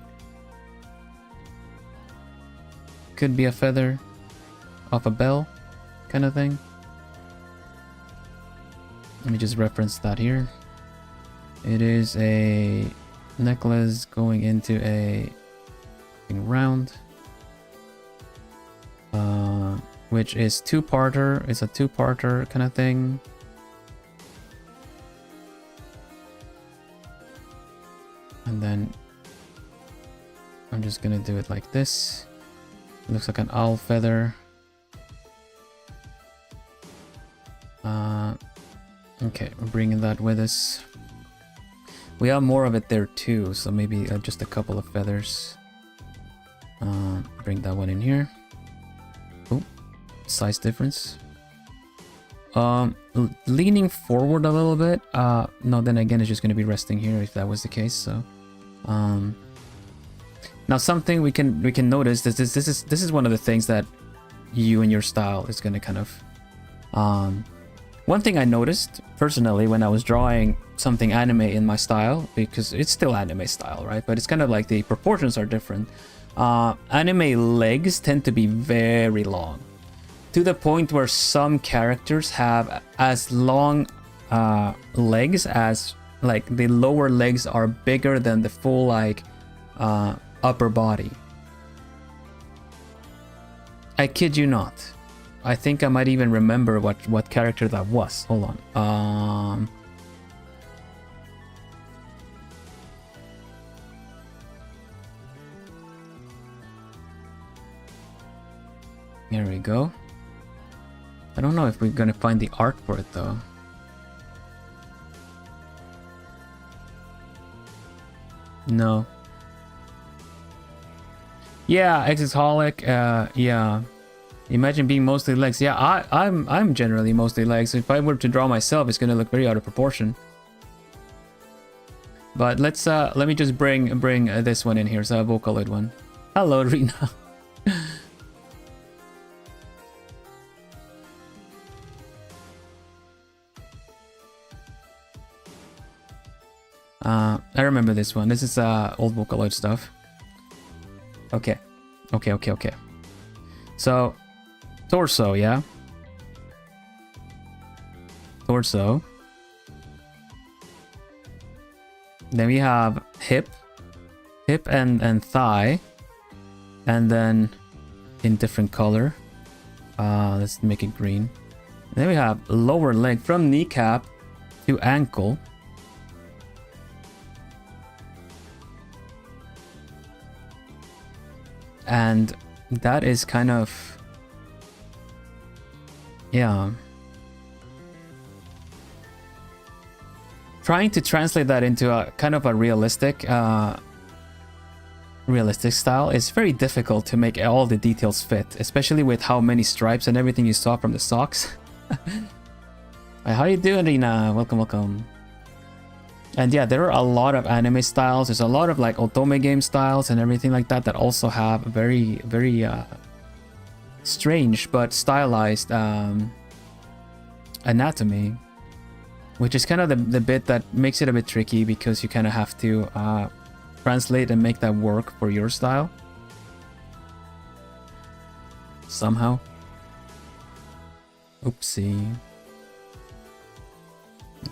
Could be a feather off a bell kind of thing. Let me just reference that here. It is a necklace going into a round, which is two-parter. It's a two-parter kind of thing. And then I'm just gonna do it like this. It looks like an owl feather. Okay, we're bringing that with us. We have more of it there too, so maybe just a couple of feathers. Bring that one in here. Oh, size difference. Leaning forward a little bit. No, then again, it's just going to be resting here if that was the case. So, now something we can notice that this is one of the things that you and your style is going to kind of. One thing I noticed personally when I was drawing something anime in my style, because it's still anime style, right? But it's kind of like the proportions are different. Anime legs tend to be very long, to the point where some characters have as long legs as, like, the lower legs are bigger than the full, like, upper body. I kid you not. I think I might even remember what character that was. Hold on. Here we go. I don't know if we're gonna find the art for it though. No. Yeah, exoholic. Yeah. Imagine being mostly legs. Yeah, I'm generally mostly legs. If I were to draw myself, it's gonna look very out of proportion. But let's let me just bring this one in here. So a Vocaloid one. Hello, Rina. I remember this one. This is old Vocaloid stuff. Okay. So, torso, yeah? Torso. Then we have hip and thigh, and then in different color. Let's make it green. And then we have lower leg from kneecap to ankle. And that is kind of, yeah. Trying to translate that into a kind of a realistic style is very difficult to make all the details fit, especially with how many stripes and everything you saw from the socks. How you doing, Rina? Welcome. And yeah, there are a lot of anime styles. There's a lot of like otome game styles and everything like that that also have very strange but stylized anatomy, which is kind of the bit that makes it a bit tricky, because you kind of have to translate and make that work for your style somehow. Oopsie.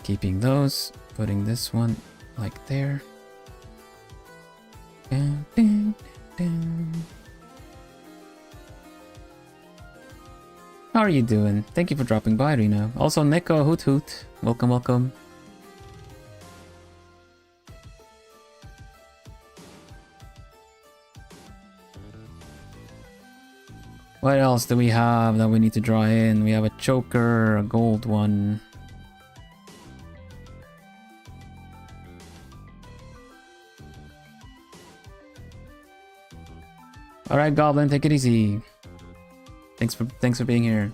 Keeping those, putting this one like there. Dun, dun, dun. How are you doing? Thank you for dropping by, Rina. Also, Neko, hoot hoot. Welcome. What else do we have that we need to draw in? We have a choker, a gold one. All right, Goblin, take it easy. Thanks for being here.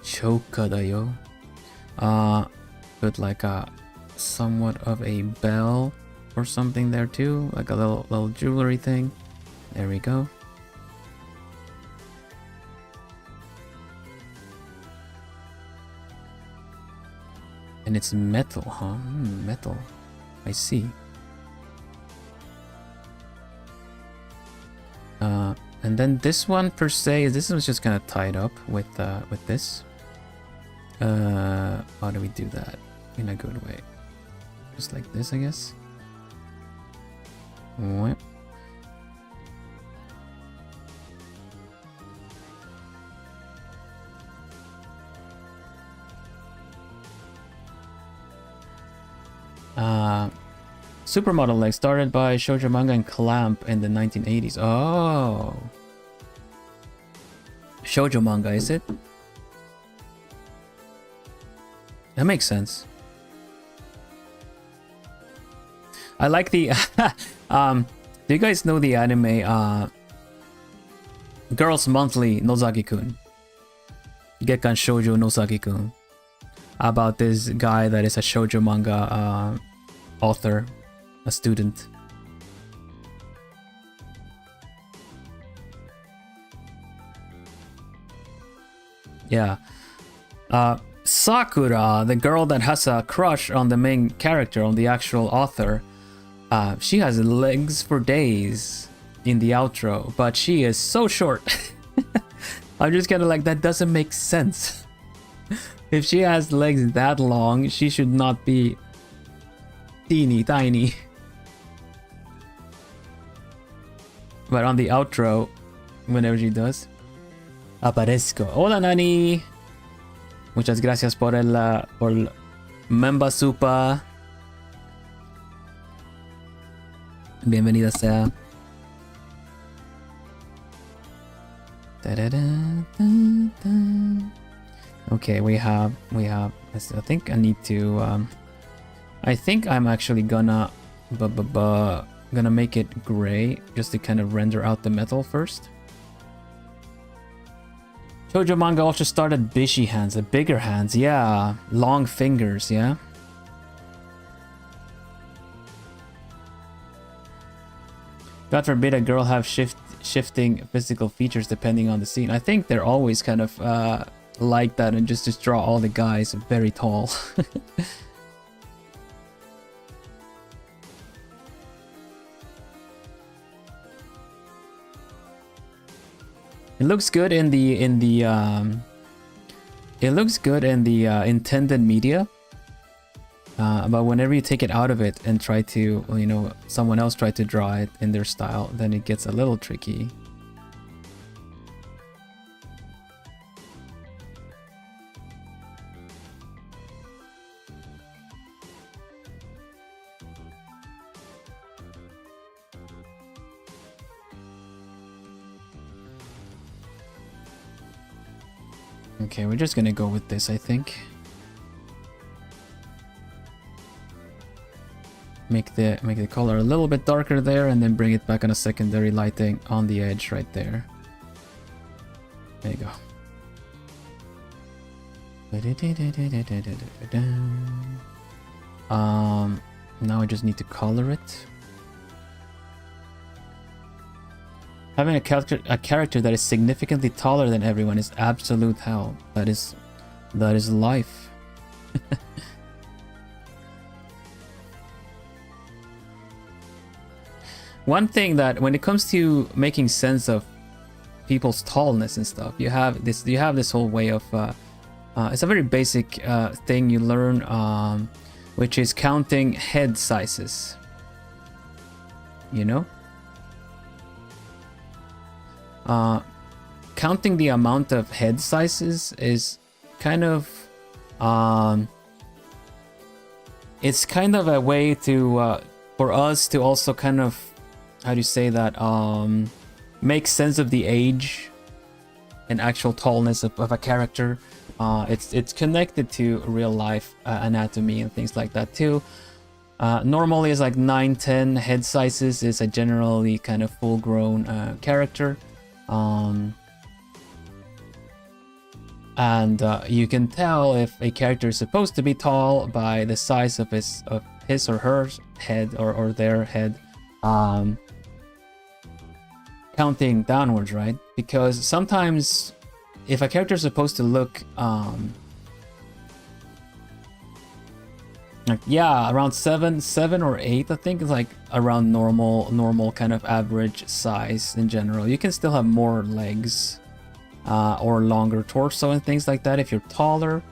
Choka da yo. Put like a somewhat of a bell or something there too, like a little jewelry thing. There we go. And it's metal, huh? Metal. I see. And then this one per se, this was just kind of tied up with this. How do we do that in a good way? Just like this, I guess. What? Supermodel leg started by shoujo manga and Clamp in the 1980s. Oh, shoujo manga, is it? That makes sense. I like the do you guys know the anime Girls Monthly Nozaki-kun? Gekkan Shoujo Nozaki-kun, about this guy that is a shoujo manga author, a student. Yeah. Sakura, the girl that has a crush on the main character, on the actual author, she has legs for days in the outro, but she is so short. I'm just kind of like, that doesn't make sense. If she has legs that long, she should not be teeny tiny. But on the outro, whenever she does, aparezco. Hola, Nani. Muchas gracias por Memba Supa. Bienvenida sea. Okay, we have. I think I need to. I think I'm actually gonna make it gray just to kind of render out the metal first. Shoujo manga also started bishi hands, the bigger hands, yeah, long fingers, yeah. God forbid a girl have shifting physical features depending on the scene. I think they're always kind of like that, and just draw all the guys very tall. It looks good in the intended media, but whenever you take it out of it and try to, you know, someone else try to draw it in their style, then it gets a little tricky. Okay, we're just gonna go with this, I think. Make the color a little bit darker there, and then bring it back on a secondary lighting on the edge right there. There you go. Now I just need to color it. Having a character that is significantly taller than everyone is absolute hell. That is life. One thing that when it comes to making sense of people's tallness and stuff, you have this whole way of it's a very basic thing you learn, which is counting head sizes. You know? Counting the amount of head sizes is kind of it's kind of a way to for us to also kind of, how do you say that, make sense of the age and actual tallness of a character. It's connected to real life anatomy and things like that too. Normally it's like 9-10 head sizes is a generally kind of full-grown character. And you can tell if a character is supposed to be tall by the size of his or her head or their head, counting downwards, right? Because sometimes if a character is supposed to look like, yeah, around 7 or 8, I think, is like around normal kind of average size in general. You can still have more legs or longer torso and things like that if you're taller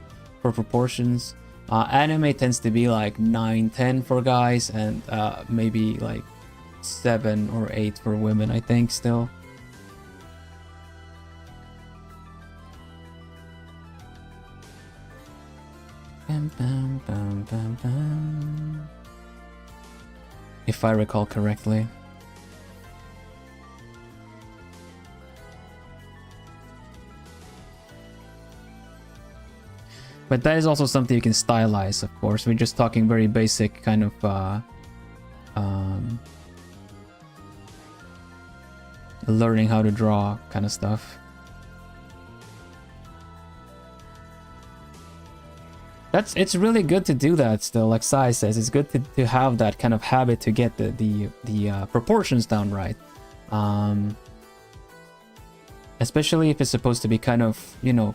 for proportions. Anime tends to be like 9-10 for guys, and maybe like 7 or 8 for women, I think, still. If I recall correctly. But that is also something you can stylize, of course. We're just talking very basic kind of learning how to draw kind of stuff. It's really good to do that still, like Sai says. It's good to have that kind of habit to get the proportions down right. Especially if it's supposed to be kind of, you know,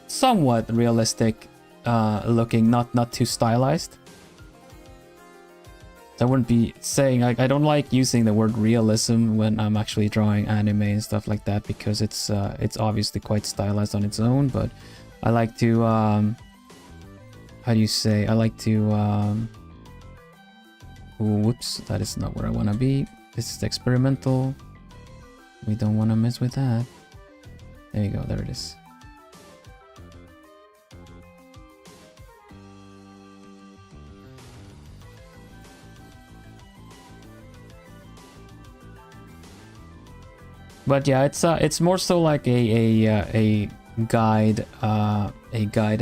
somewhat realistic looking, not too stylized. I wouldn't be saying, I don't like using the word realism when I'm actually drawing anime and stuff like that, because it's obviously quite stylized on its own, but I like to how do you say? I like to whoops, that is not where I want to be. This is experimental. We don't want to mess with that. There you go, there it is. But yeah, it's more so like a guide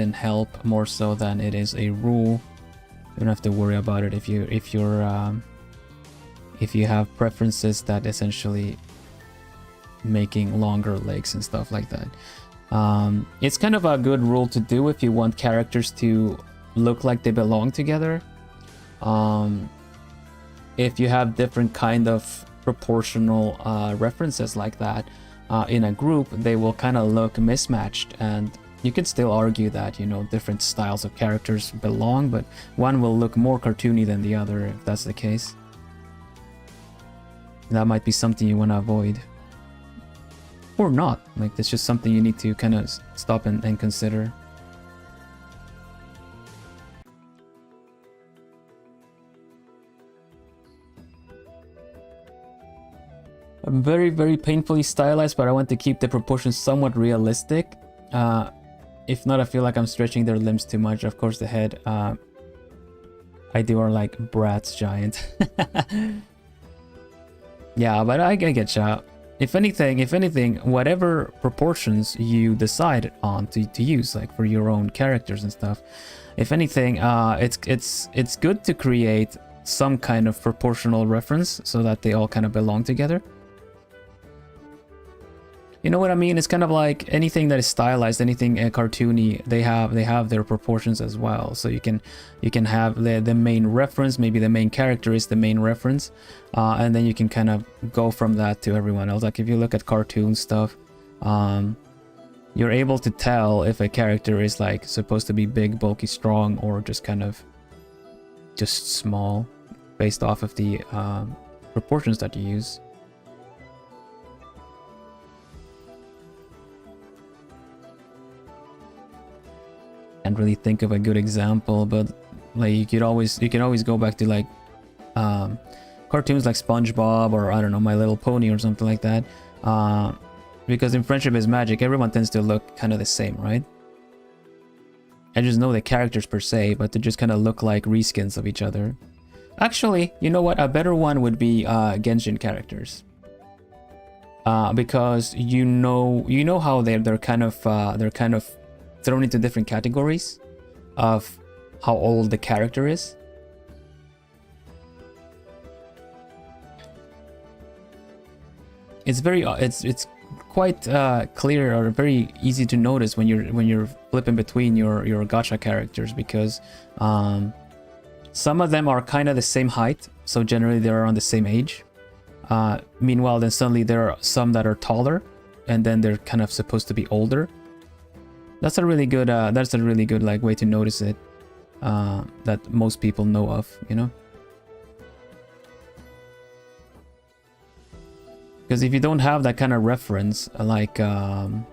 and help more so than it is a rule. You don't have to worry about it if you have preferences that essentially making longer legs and stuff like that. It's kind of a good rule to do if you want characters to look like they belong together. If you have different kind of proportional references like that in a group, they will kind of look mismatched, and you can still argue that, you know, different styles of characters belong, but one will look more cartoony than the other if that's the case. That might be something you want to avoid. Or not. Like, that's just something you need to kind of stop and consider. I'm very, very painfully stylized, but I want to keep the proportions somewhat realistic. If not, I feel like I'm stretching their limbs too much. Of course, the head I do are like Bratz giant. Yeah, but I get ya. If anything, whatever proportions you decide on to use, like for your own characters and stuff, if anything, it's good to create some kind of proportional reference so that they all kind of belong together. You know what I mean? It's kind of like anything that is stylized, anything cartoony, they have their proportions as well. So you can have the main reference, maybe the main character is the main reference, and then you can kind of go from that to everyone else. Like if you look at cartoon stuff, you're able to tell if a character is like supposed to be big, bulky, strong, or just kind of just small, based off of the proportions that you use. Can't really think of a good example, but like you can always go back to like cartoons like SpongeBob, or I don't know, My Little Pony or something like that, because in Friendship is Magic everyone tends to look kind of the same, right? I just know the characters per se, but they just kind of look like reskins of each other. Actually, you know what, a better one would be Genshin characters, because you know how they're kind of thrown into different categories of how old the character is. It's quite clear, or very easy to notice when you're flipping between your gacha characters, because some of them are kind of the same height, so generally they're around the same age. Meanwhile, then suddenly there are some that are taller, and then they're kind of supposed to be older. That's a really good like way to notice it, that most people know of, you know. Because if you don't have that kind of reference, like in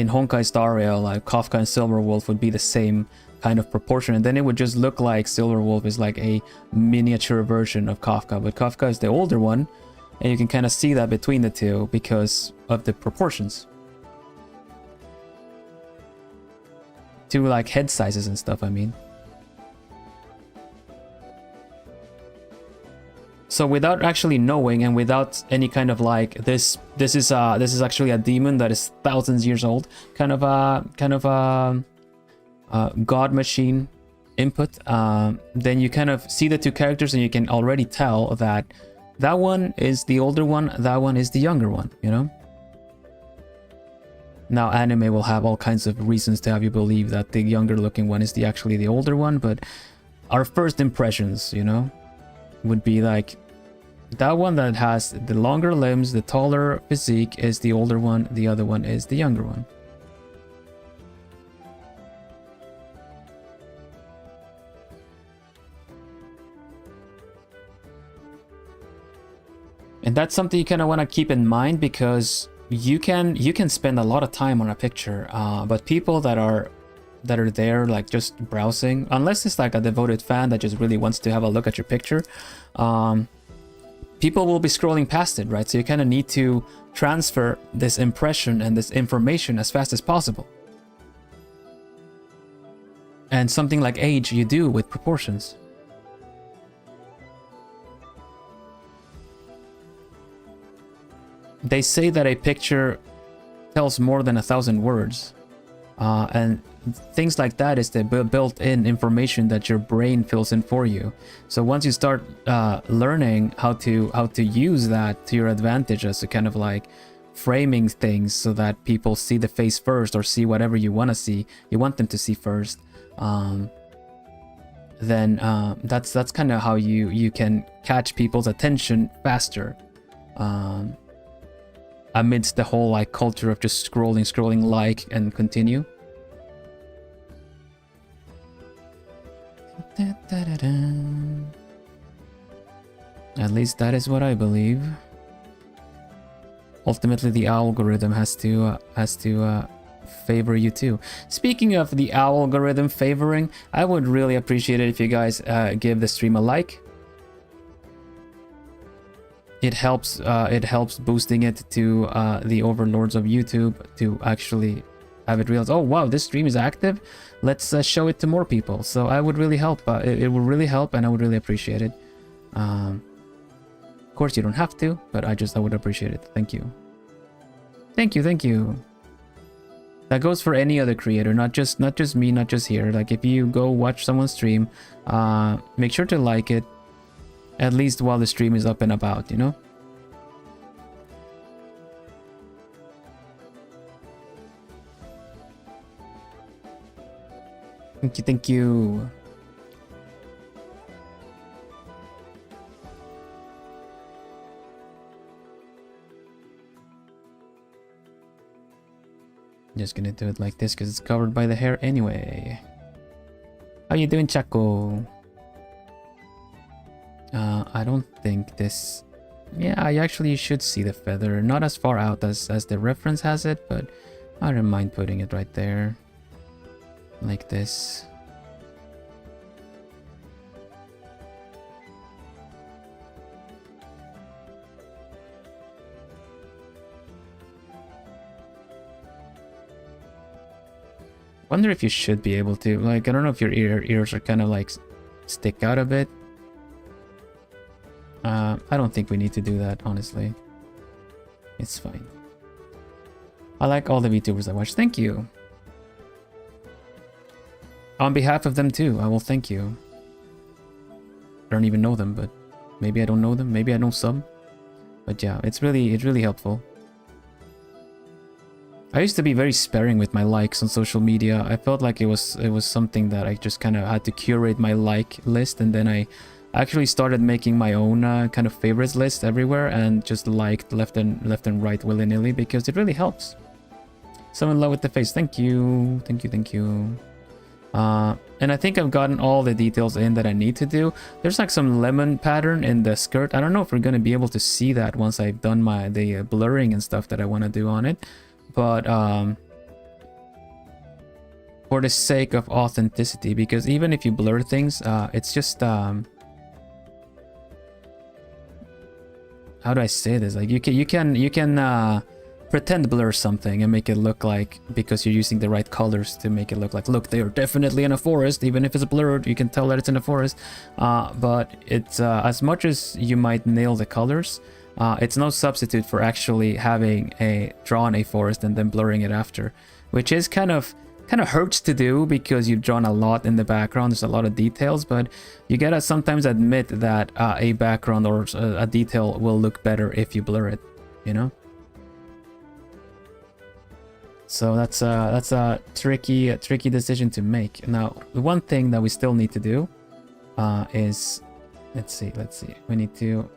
Honkai Star Rail, like Kafka and Silverwolf would be the same kind of proportion, and then it would just look like Silverwolf is like a miniature version of Kafka, but Kafka is the older one, and you can kind of see that between the two because of the proportions. To like head sizes and stuff, I mean. So without actually knowing, and without any kind of like this is actually a demon that is thousands years old, kind of a god machine input, then you kind of see the two characters and you can already tell that that one is the older one, that one is the younger one, you know. Now, anime will have all kinds of reasons to have you believe that the younger looking one is actually the older one, but our first impressions, you know, would be like that one that has the longer limbs, the taller physique is the older one, the other one is the younger one. And that's something you kind of want to keep in mind, because you can spend a lot of time on a picture, but people that are there like just browsing, unless it's like a devoted fan that just really wants to have a look at your picture, people will be scrolling past it, right? So you kind of need to transfer this impression and this information as fast as possible. And something like age you do with proportions. they say that a picture tells more than 1,000 words. And things like that is the built-in information that your brain fills in for you. So once you start learning how to use that to your advantage as a kind of like framing things so that people see the face first or see whatever you want to see, you want them to see first, then that's kind of how you can catch people's attention faster, amidst the whole like culture of just scrolling like and continue. At least that is what I believe. Ultimately, the algorithm has to favor you too. Speaking of the algorithm favoring, I would really appreciate it if you guys give the stream a like. It helps boosting it to the overlords of YouTube to actually have it realize, oh wow, this stream is active, let's show it to more people. So I would really help, it would really help, and I would really appreciate it. Of course you don't have to, but I would appreciate it. Thank you. Thank you. That goes for any other creator, not just me, not just here. Like if you go watch someone's stream, make sure to like it, at least while the stream is up and about, you know? Thank you. Just gonna do it like this because it's covered by the hair anyway. How you doing, Chaco? I don't think this... Yeah, I actually should see the feather. Not as far out as the reference has it, but I don't mind putting it right there. Like this. Wonder if you should be able to, like, I don't know if your ears are kind of like stick out a bit. I don't think we need to do that, honestly. It's fine. I like all the VTubers I watch. Thank you. On behalf of them too, I will thank you. I don't even know them, but maybe I don't know them. Maybe I know some. But yeah, it's really helpful. I used to be very sparing with my likes on social media. I felt like it was something that I just kind of had to curate my like list, and then I actually started making my own kind of favorites list everywhere and just liked left and right willy-nilly because it really helps. So in love with the face. Thank you. And I think I've gotten all the details in that I need to do. There's like some lemon pattern in the skirt. I don't know if we're going to be able to see that once I've done the blurring and stuff that I want to do on it. But for the sake of authenticity, because even if you blur things, it's just... how do I say this? Like you can pretend blur something and make it look like, because you're using the right colors to make it look like, look, they are definitely in a forest. Even if it's blurred, you can tell that it's in a forest. But it's as much as you might nail the colors, it's no substitute for actually having drawn a forest and then blurring it after, which is kind of hurts to do because you've drawn a lot in the background. There's a lot of details, but you gotta sometimes admit that a background or a detail will look better if you blur it, you know? So that's a tricky decision to make. Now, the one thing that we still need to do is, let's see. I need to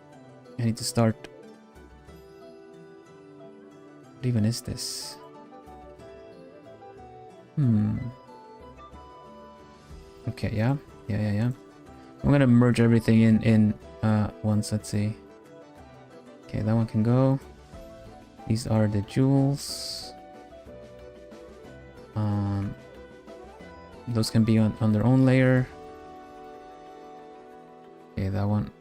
start. What even is this? Okay, yeah. I'm gonna merge everything in once. Let's see. Okay, that one can go. These are the jewels. Those can be on their own layer. Okay, that one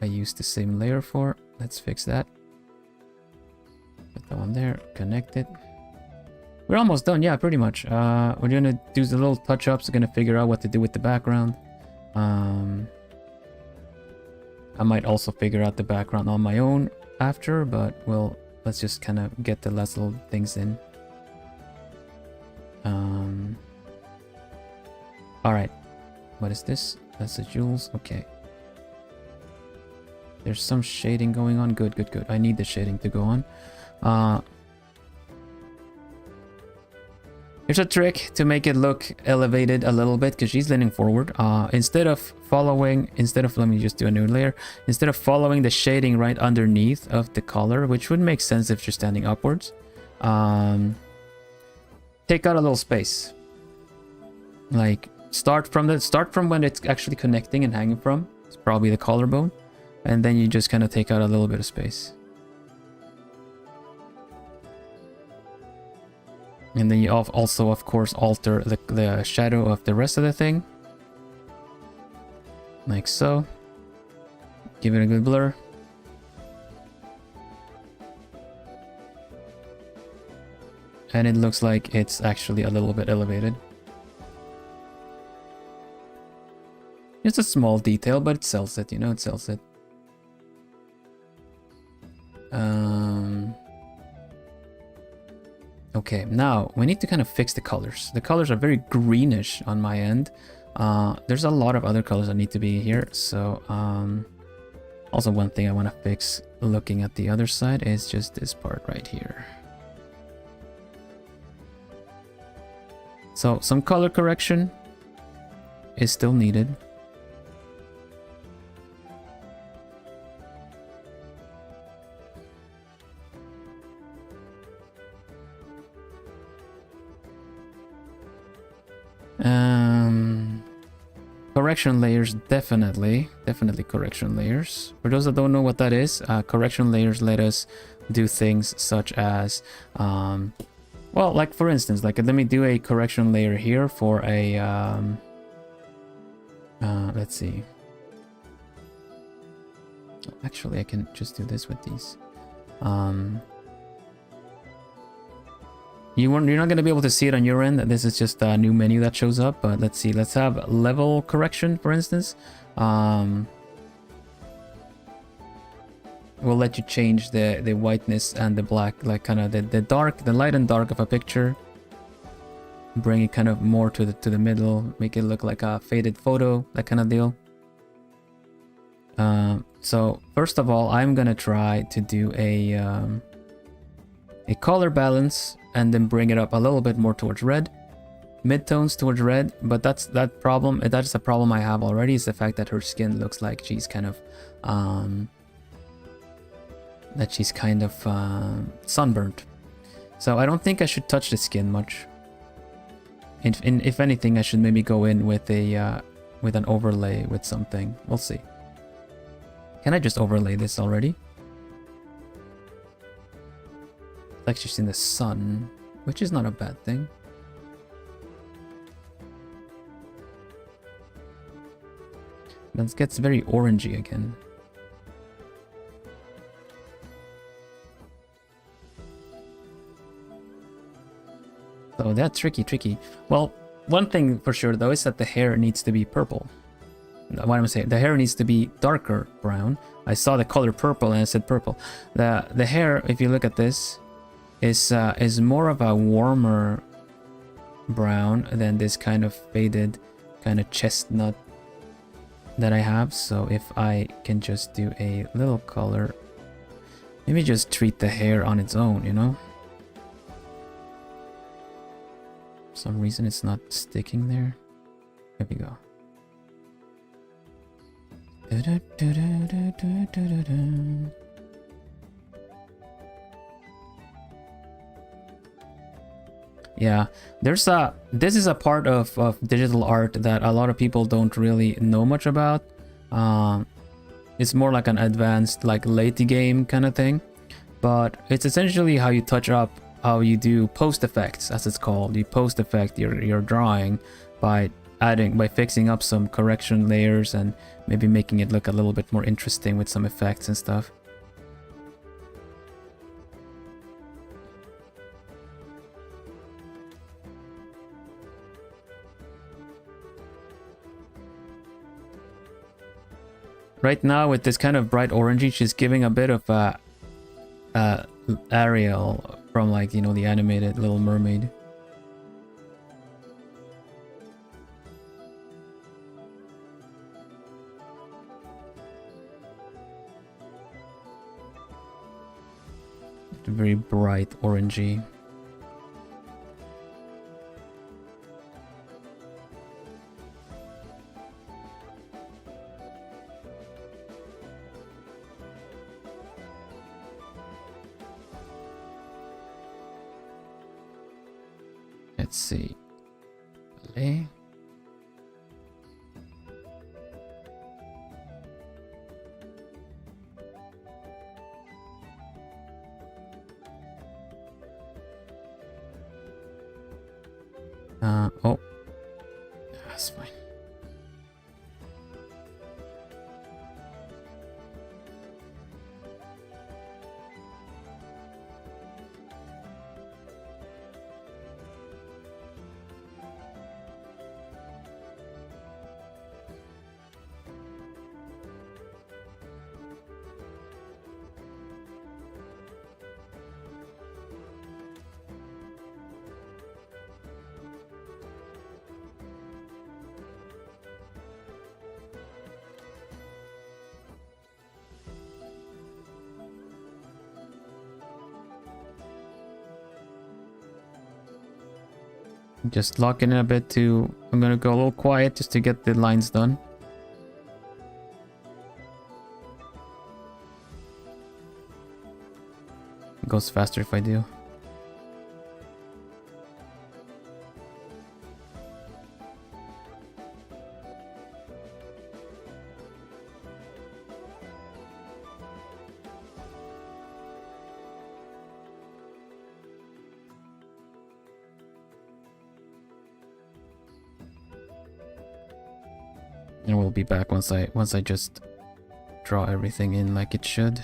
I used the same layer for. Let's fix that. Put that one there. Connect it. We're almost done, yeah, pretty much. We're gonna do the little touch-ups. We're gonna figure out what to do with the background. I might also figure out the background on my own after, but we'll let's just kind of get the last little things in. All right, what is this? That's the jewels. Okay. There's some shading going on. Good, good, good. I need the shading to go on. Here's a trick to make it look elevated a little bit, because she's leaning forward. Instead of, let me just do a new layer. Instead of following the shading right underneath of the color, which would make sense if you're standing upwards, take out a little space. Like, start from when it's actually connecting and hanging from. It's probably the collarbone. And then you just kind of take out a little bit of space. And then you also, of course, alter the shadow of the rest of the thing. Like so. Give it a good blur. And it looks like it's actually a little bit elevated. It's a small detail, but it sells it, you know, it sells it. Okay, now we need to kind of fix the colors. The colors are very greenish on my end. There's a lot of other colors that need to be here. So also one thing I want to fix looking at the other side is just this part right here. So some color correction is still needed. Correction layers, definitely correction layers. For those that don't know what that is, correction layers let us do things such as, well, like for instance, like let me do a correction layer here for a, let's see. Actually, I can just do this with these. You're not going to be able to see it on your end. This is just a new menu that shows up. But let's see. Let's have level correction, for instance. We'll let you change the whiteness and the black, like kind of the light and dark of a picture. Bring it kind of more to the middle. Make it look like a faded photo, that kind of deal. So first of all, I'm gonna try to do a color balance. And then bring it up a little bit more towards red, midtones towards red. But that's a problem I have already, is the fact that her skin looks like she's kind of sunburnt. So I don't think I should touch the skin much. If anything, I should maybe go in with a with an overlay with something. We'll see. Can I just overlay this already? Like she's in the sun, which is not a bad thing. That gets very orangey again. So that's tricky. Well, one thing for sure though is that the hair needs to be purple. What am I saying? The hair needs to be darker brown. I saw the color purple and I said purple. The hair, if you look at this, is more of a warmer brown than this kind of faded kind of chestnut that I have. So if I can just do a little color, maybe just treat the hair on its own, you know. For some reason it's not sticking there. There we go. Yeah, this is a part of digital art that a lot of people don't really know much about. It's more like an advanced, like late game kind of thing, but it's essentially how you touch up, how you do post effects, as it's called. You post effect your drawing by fixing up some correction layers and maybe making it look a little bit more interesting with some effects and stuff. Right now with this kind of bright orangey, she's giving a bit of Ariel from, like, you know, the animated Little Mermaid. Very bright orangey. Let's see. Ballet. Oh. That's fine. Just locking in a bit to... I'm gonna go a little quiet just to get the lines done. It goes faster if I do. And we'll be back once I just draw everything in like it should.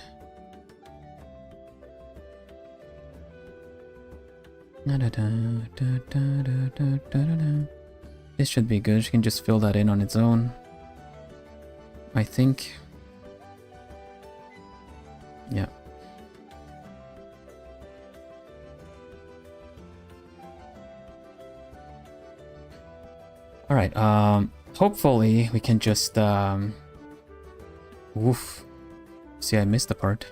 This should be good. You can just fill that in on its own, I think. Yeah. All right. Hopefully we can just oof. See, I missed the part.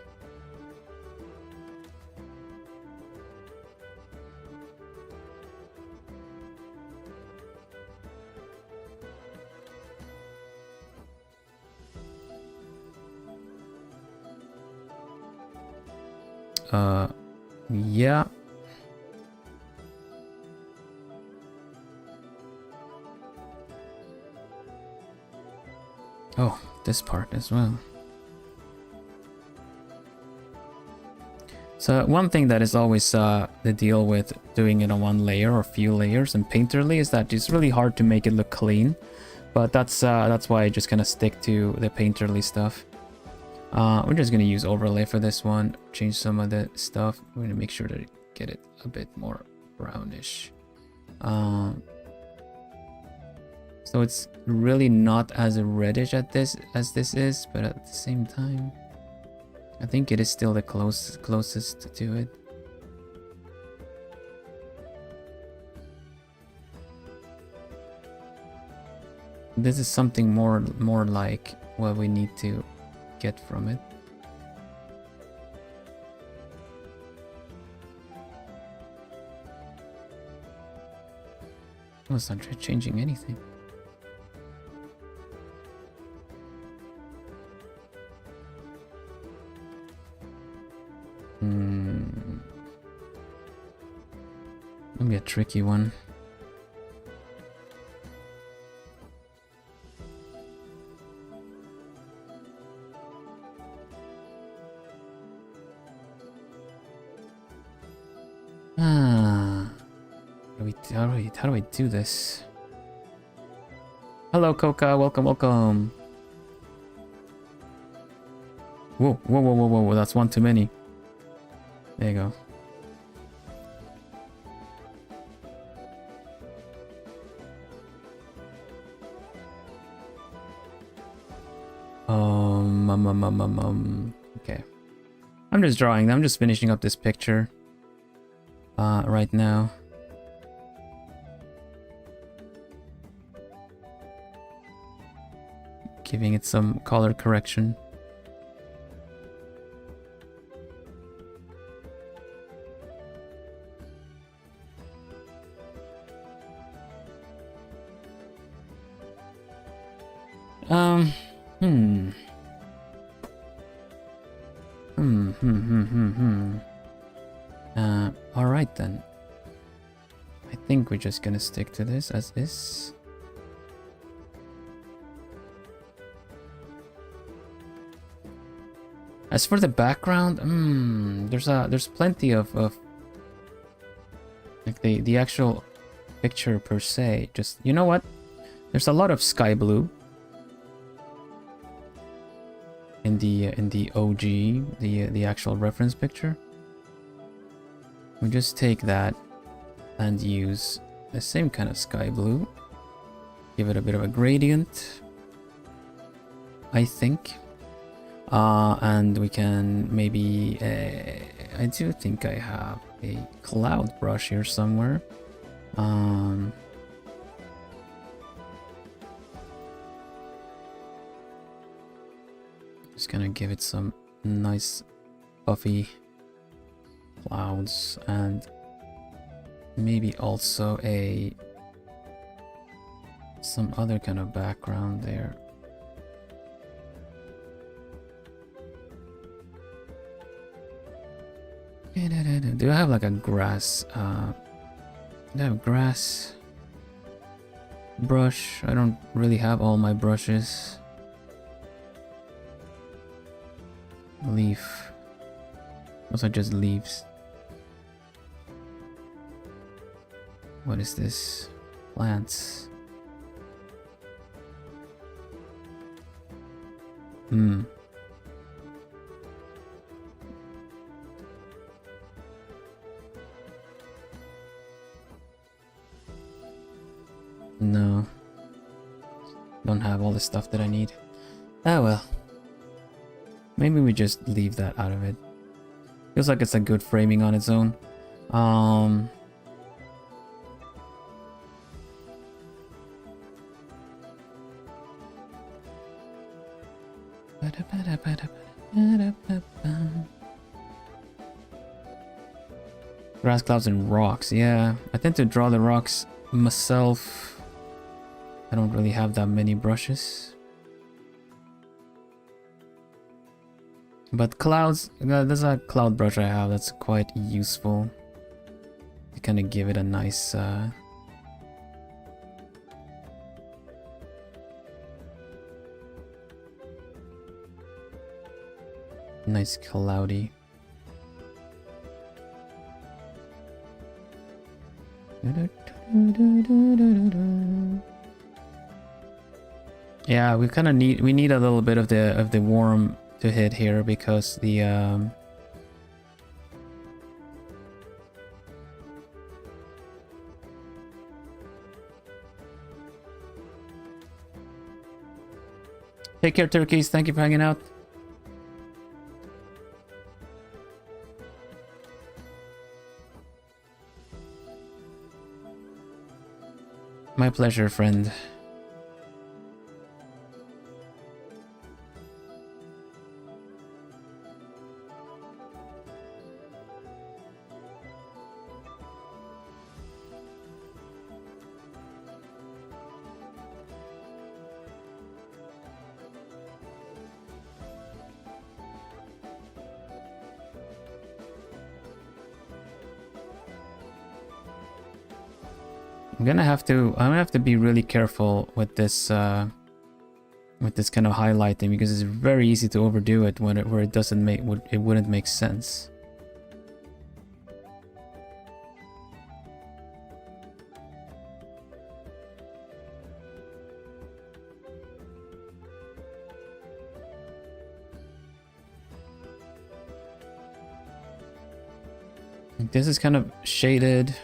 Yeah. Oh, this part as well. So one thing that is always the deal with doing it on one layer or few layers in Painterly is that it's really hard to make it look clean. But that's why I just kind of stick to the Painterly stuff. We're just gonna use overlay for this one. Change some of the stuff. We're gonna make sure to get it a bit more brownish. So it's really not as reddish as this is, but at the same time, I think it is still the closest to it. This is something more like what we need to get from it. Oh, it's not changing anything. Maybe a tricky one. How do I do this? Hello, Coca. Welcome, welcome. Whoa, whoa, whoa, whoa, whoa. That's one too many. There you go. Okay. I'm just drawing. I'm just finishing up this picture right now. Giving it some color correction. All right then. I think we're just gonna stick to this as is. As for the background, there's plenty of like the actual picture per se. Just, you know what? There's a lot of sky blue in the OG, the actual reference picture. We just take that and use the same kind of sky blue. Give it a bit of a gradient, I think. And we can maybe... I do think I have a cloud brush here somewhere. Just gonna give it some nice puffy clouds, and maybe also some other kind of background there. Do I have like a grass? Do I have a grass brush? I don't really have all my brushes. Leaf. Those are just leaves. What is this? Plants. No. Don't have all the stuff that I need. Ah well. Maybe we just leave that out of it. Feels like it's a good framing on its own. Grass, clouds, and rocks. Yeah, I tend to draw the rocks myself. I don't really have that many brushes. But clouds, there's a cloud brush I have that's quite useful to kind of give it a nice nice cloudy. Yeah, we kind of need a little bit of the warm to hit here, because the take care, turkeys. Thank you for hanging out. My pleasure, friend. I'm gonna have to be really careful with this kind of highlighting, because it's very easy to overdo it where it doesn't make it wouldn't make sense. This is kind of shaded.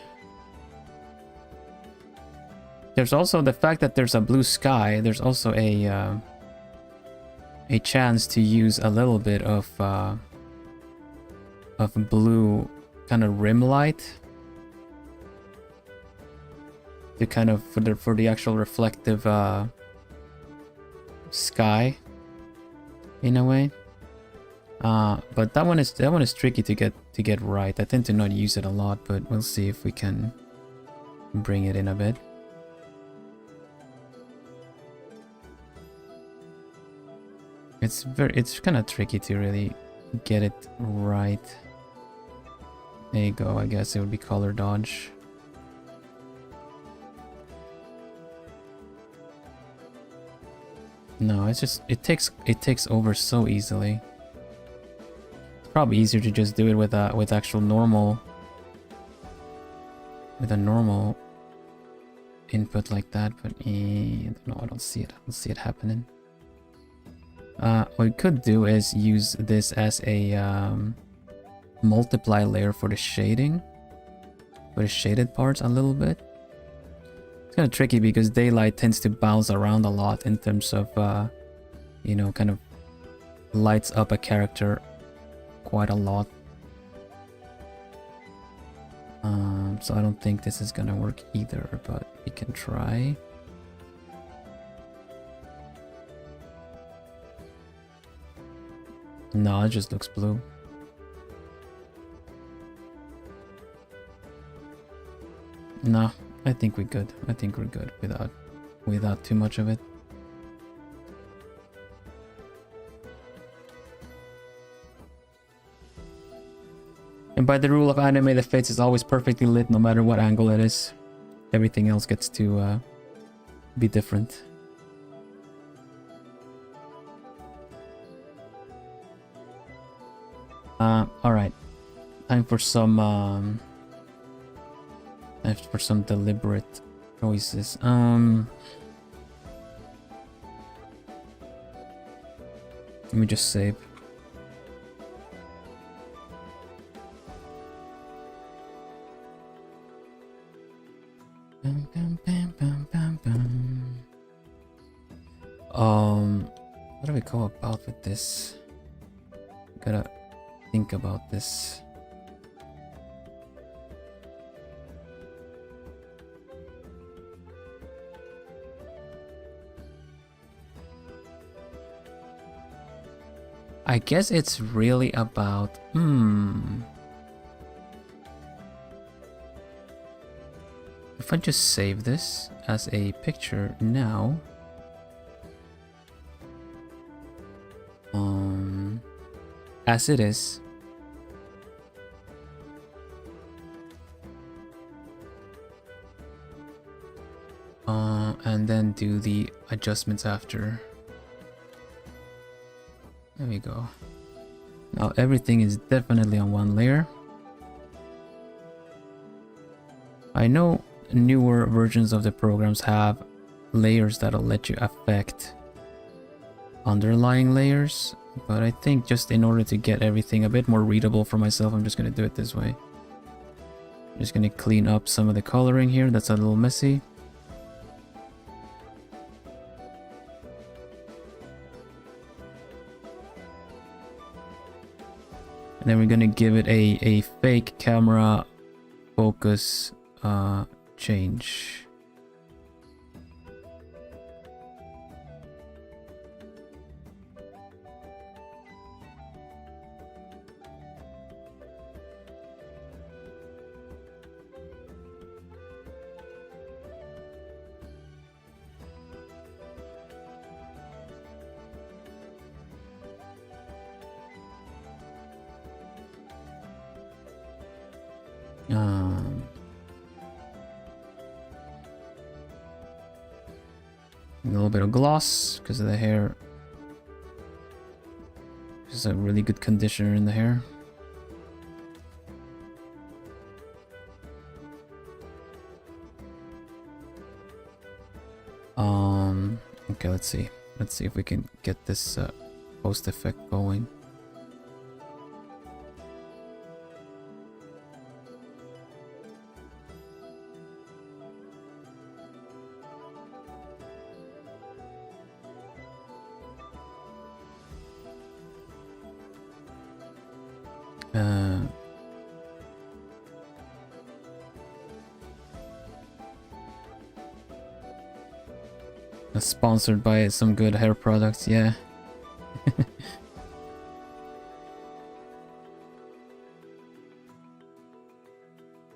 There's also the fact that there's a blue sky. There's also a chance to use a little bit of of blue kind of rim light to kind of for the actual reflective sky in a way. But that one is tricky to get right. I tend to not use it a lot, but we'll see if we can bring it in a bit. It's kind of tricky to really get it right. There you go. I guess it would be color dodge. No, it's just it takes over so easily. It's probably easier to just do it with actual normal, with a normal input like that. But no, I don't see it. I don't see it happening. What we could do is use this as a multiply layer for the shading, for the shaded parts a little bit. It's kind of tricky because daylight tends to bounce around a lot in terms of, you know, kind of lights up a character quite a lot. So I don't think this is gonna work either, but we can try. No, it just looks blue. No, I think we're good. I think we're good without too much of it. And by the rule of anime, the face is always perfectly lit no matter what angle it is. Everything else gets to be different. Alright. Time for some deliberate choices. Let me just save. What do we go about with this? Gotta think about this. I guess it's really about if I just save this as a picture now, as it is, and then do the adjustments after. There we go. Now everything is definitely on one layer. I know newer versions of the programs have layers that'll let you affect underlying layers, but I think just in order to get everything a bit more readable for myself, I'm just going to do it this way. I'm just going to clean up some of the coloring here that's a little messy. And then we're going to give it a fake camera focus change. A little bit of gloss because of the hair. Just a really good conditioner in the hair. Okay, let's see. Let's see if we can get this post effect going. Sponsored by some good hair products, yeah.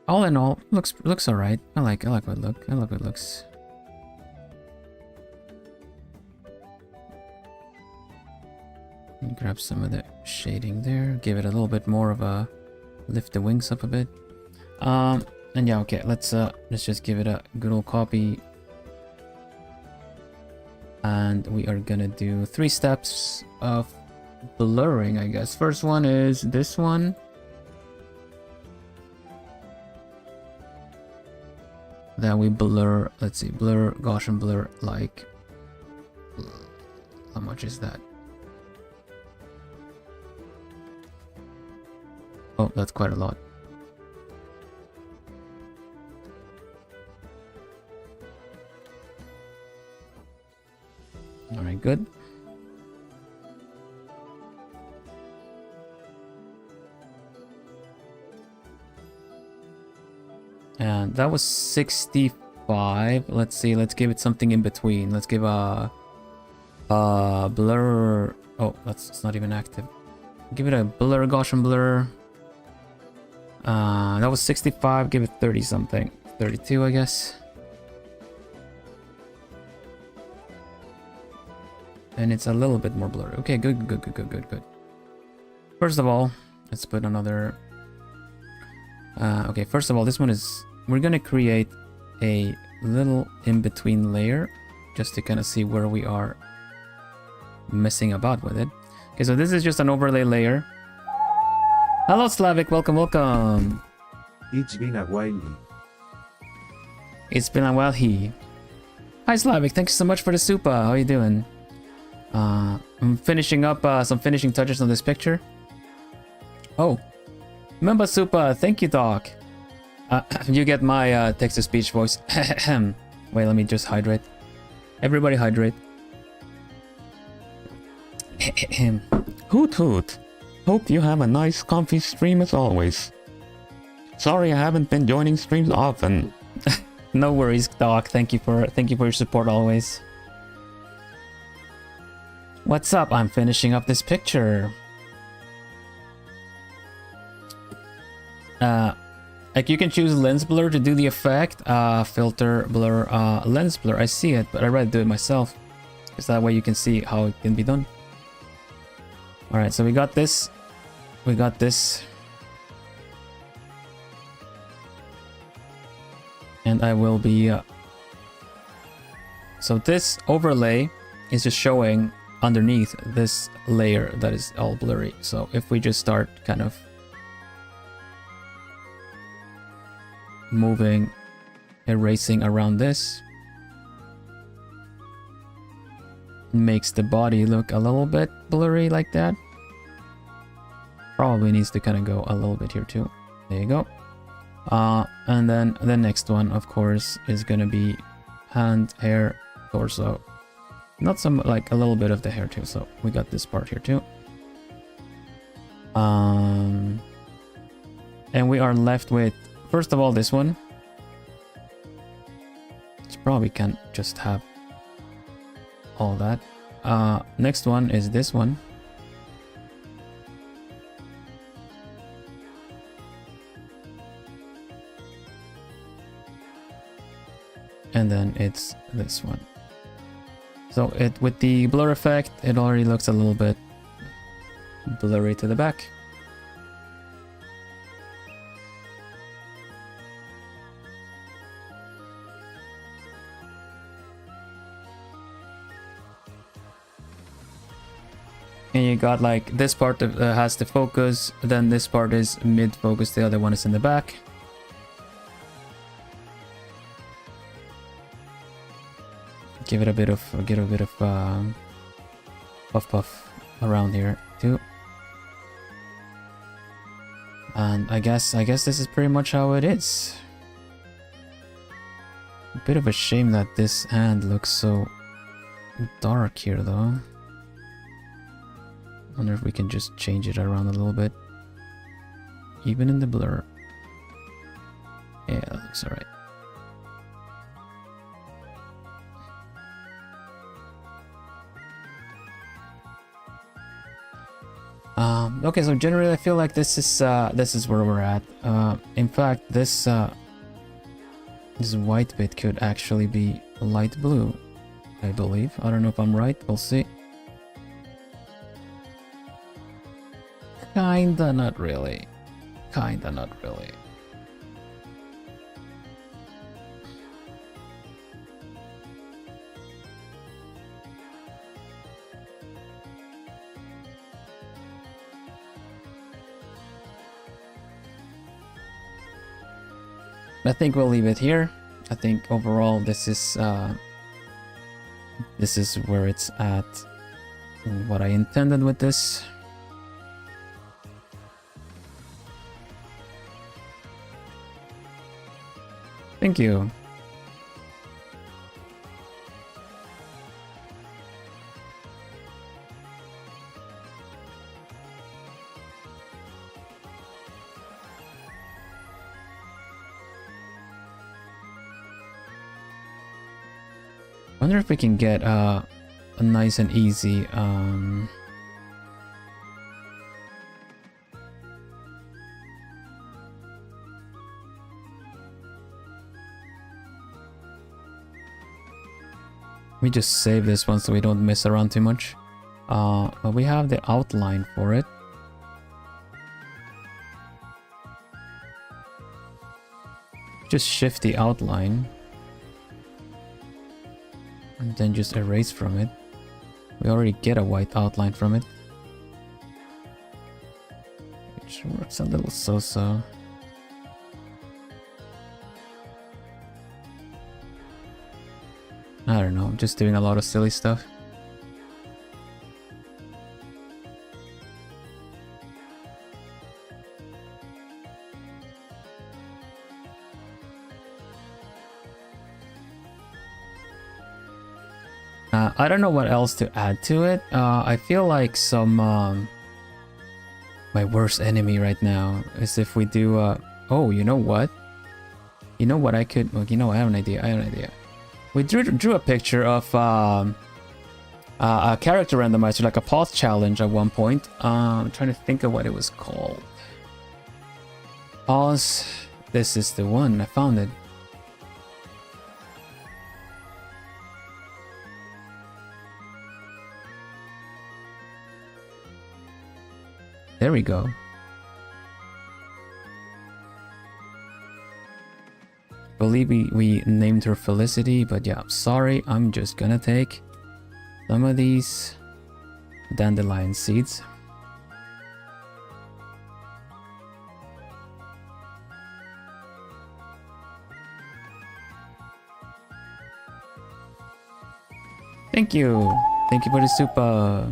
All in all, looks alright. I like what it looks. Grab some of the shading there. Give it a little bit more of a lift the wings up a bit. And yeah, okay. Let's just give it a good old copy. And we are gonna do 3 steps of blurring, I guess. First one is this one. Then we blur, let's see, blur, Gaussian blur, like, how much is that? Oh, that's quite a lot. All right, good. And that was 65. Let's see, let's give it something in between. Let's give a blur. Oh, it's not even active. Give it a blur, Gaussian blur. That was 65. Give it 30 something. 32, I guess. And it's a little bit more blurry. Okay, good. First of all, let's put another. Okay, first of all, this one is. We're gonna create a little in-between layer just to kind of see where we are messing about with it. Okay, so this is just an overlay layer. Hello, Slavic. Welcome. It's been a while. It's been a while. Hi, Slavic. Thank you so much for the super. How are you doing? I'm finishing up some finishing touches on this picture. Oh, remember super. Thank you, Doc. You get my text-to-speech voice. Wait, let me just hydrate. Everybody hydrate. Hoot hoot. Hope you have a nice comfy stream as always. Sorry I haven't been joining streams often. No worries, Doc. Thank you for your support always. What's up? I'm finishing up this picture. Like you can choose lens blur to do the effect, filter blur, lens blur. I see it, but I'd rather do it myself, because that way you can see how it can be done. All right, so we got this. And I will be. So this overlay is just showing underneath this layer that is all blurry. So if we just start kind of moving, erasing around this, makes the body look a little bit blurry like that. Probably needs to kind of go a little bit here too. There you go. And then the next one, of course, is gonna be hand, hair, torso. Not some, like a little bit of the hair too. So we got this part here too. And we are left with, first of all, this one. It's probably can't just have all that. Next one is this one. And then it's this one. So it, with the blur effect, it already looks a little bit blurry to the back. And you got like this part that has the focus, then this part is mid focus, the other one is in the back. Give it a bit of puff around here too. And I guess this is pretty much how it is. A bit of a shame that this hand looks so dark here though. Wonder if we can just change it around a little bit. Even in the blur. Yeah, that looks alright. Okay, so generally I feel like this is where we're at. In fact, this white bit could actually be light blue, I believe. I don't know if I'm right. We'll see. Kinda not really. Kinda not really. I think we'll leave it here. I think overall this is where it's at and what I intended with this. Thank you. I wonder if we can get a nice and easy we just save this one so we don't mess around too much. But we have the outline for it. Just shift the outline. And then just erase from it. We already get a white outline from it. Which works a little so-so. I don't know, I'm just doing a lot of silly stuff. I don't know what else to add to it. I feel like some my worst enemy right now is if we do oh, you know what? You know what I could, well, you know, I have an idea. We drew a picture of a character randomizer, like a pause challenge at one point. I'm trying to think of what it was called. Pause. This is the one. I found it. There we go. Believe we named her Felicity, but yeah, sorry, I'm just gonna take some of these dandelion seeds. Thank you for the super.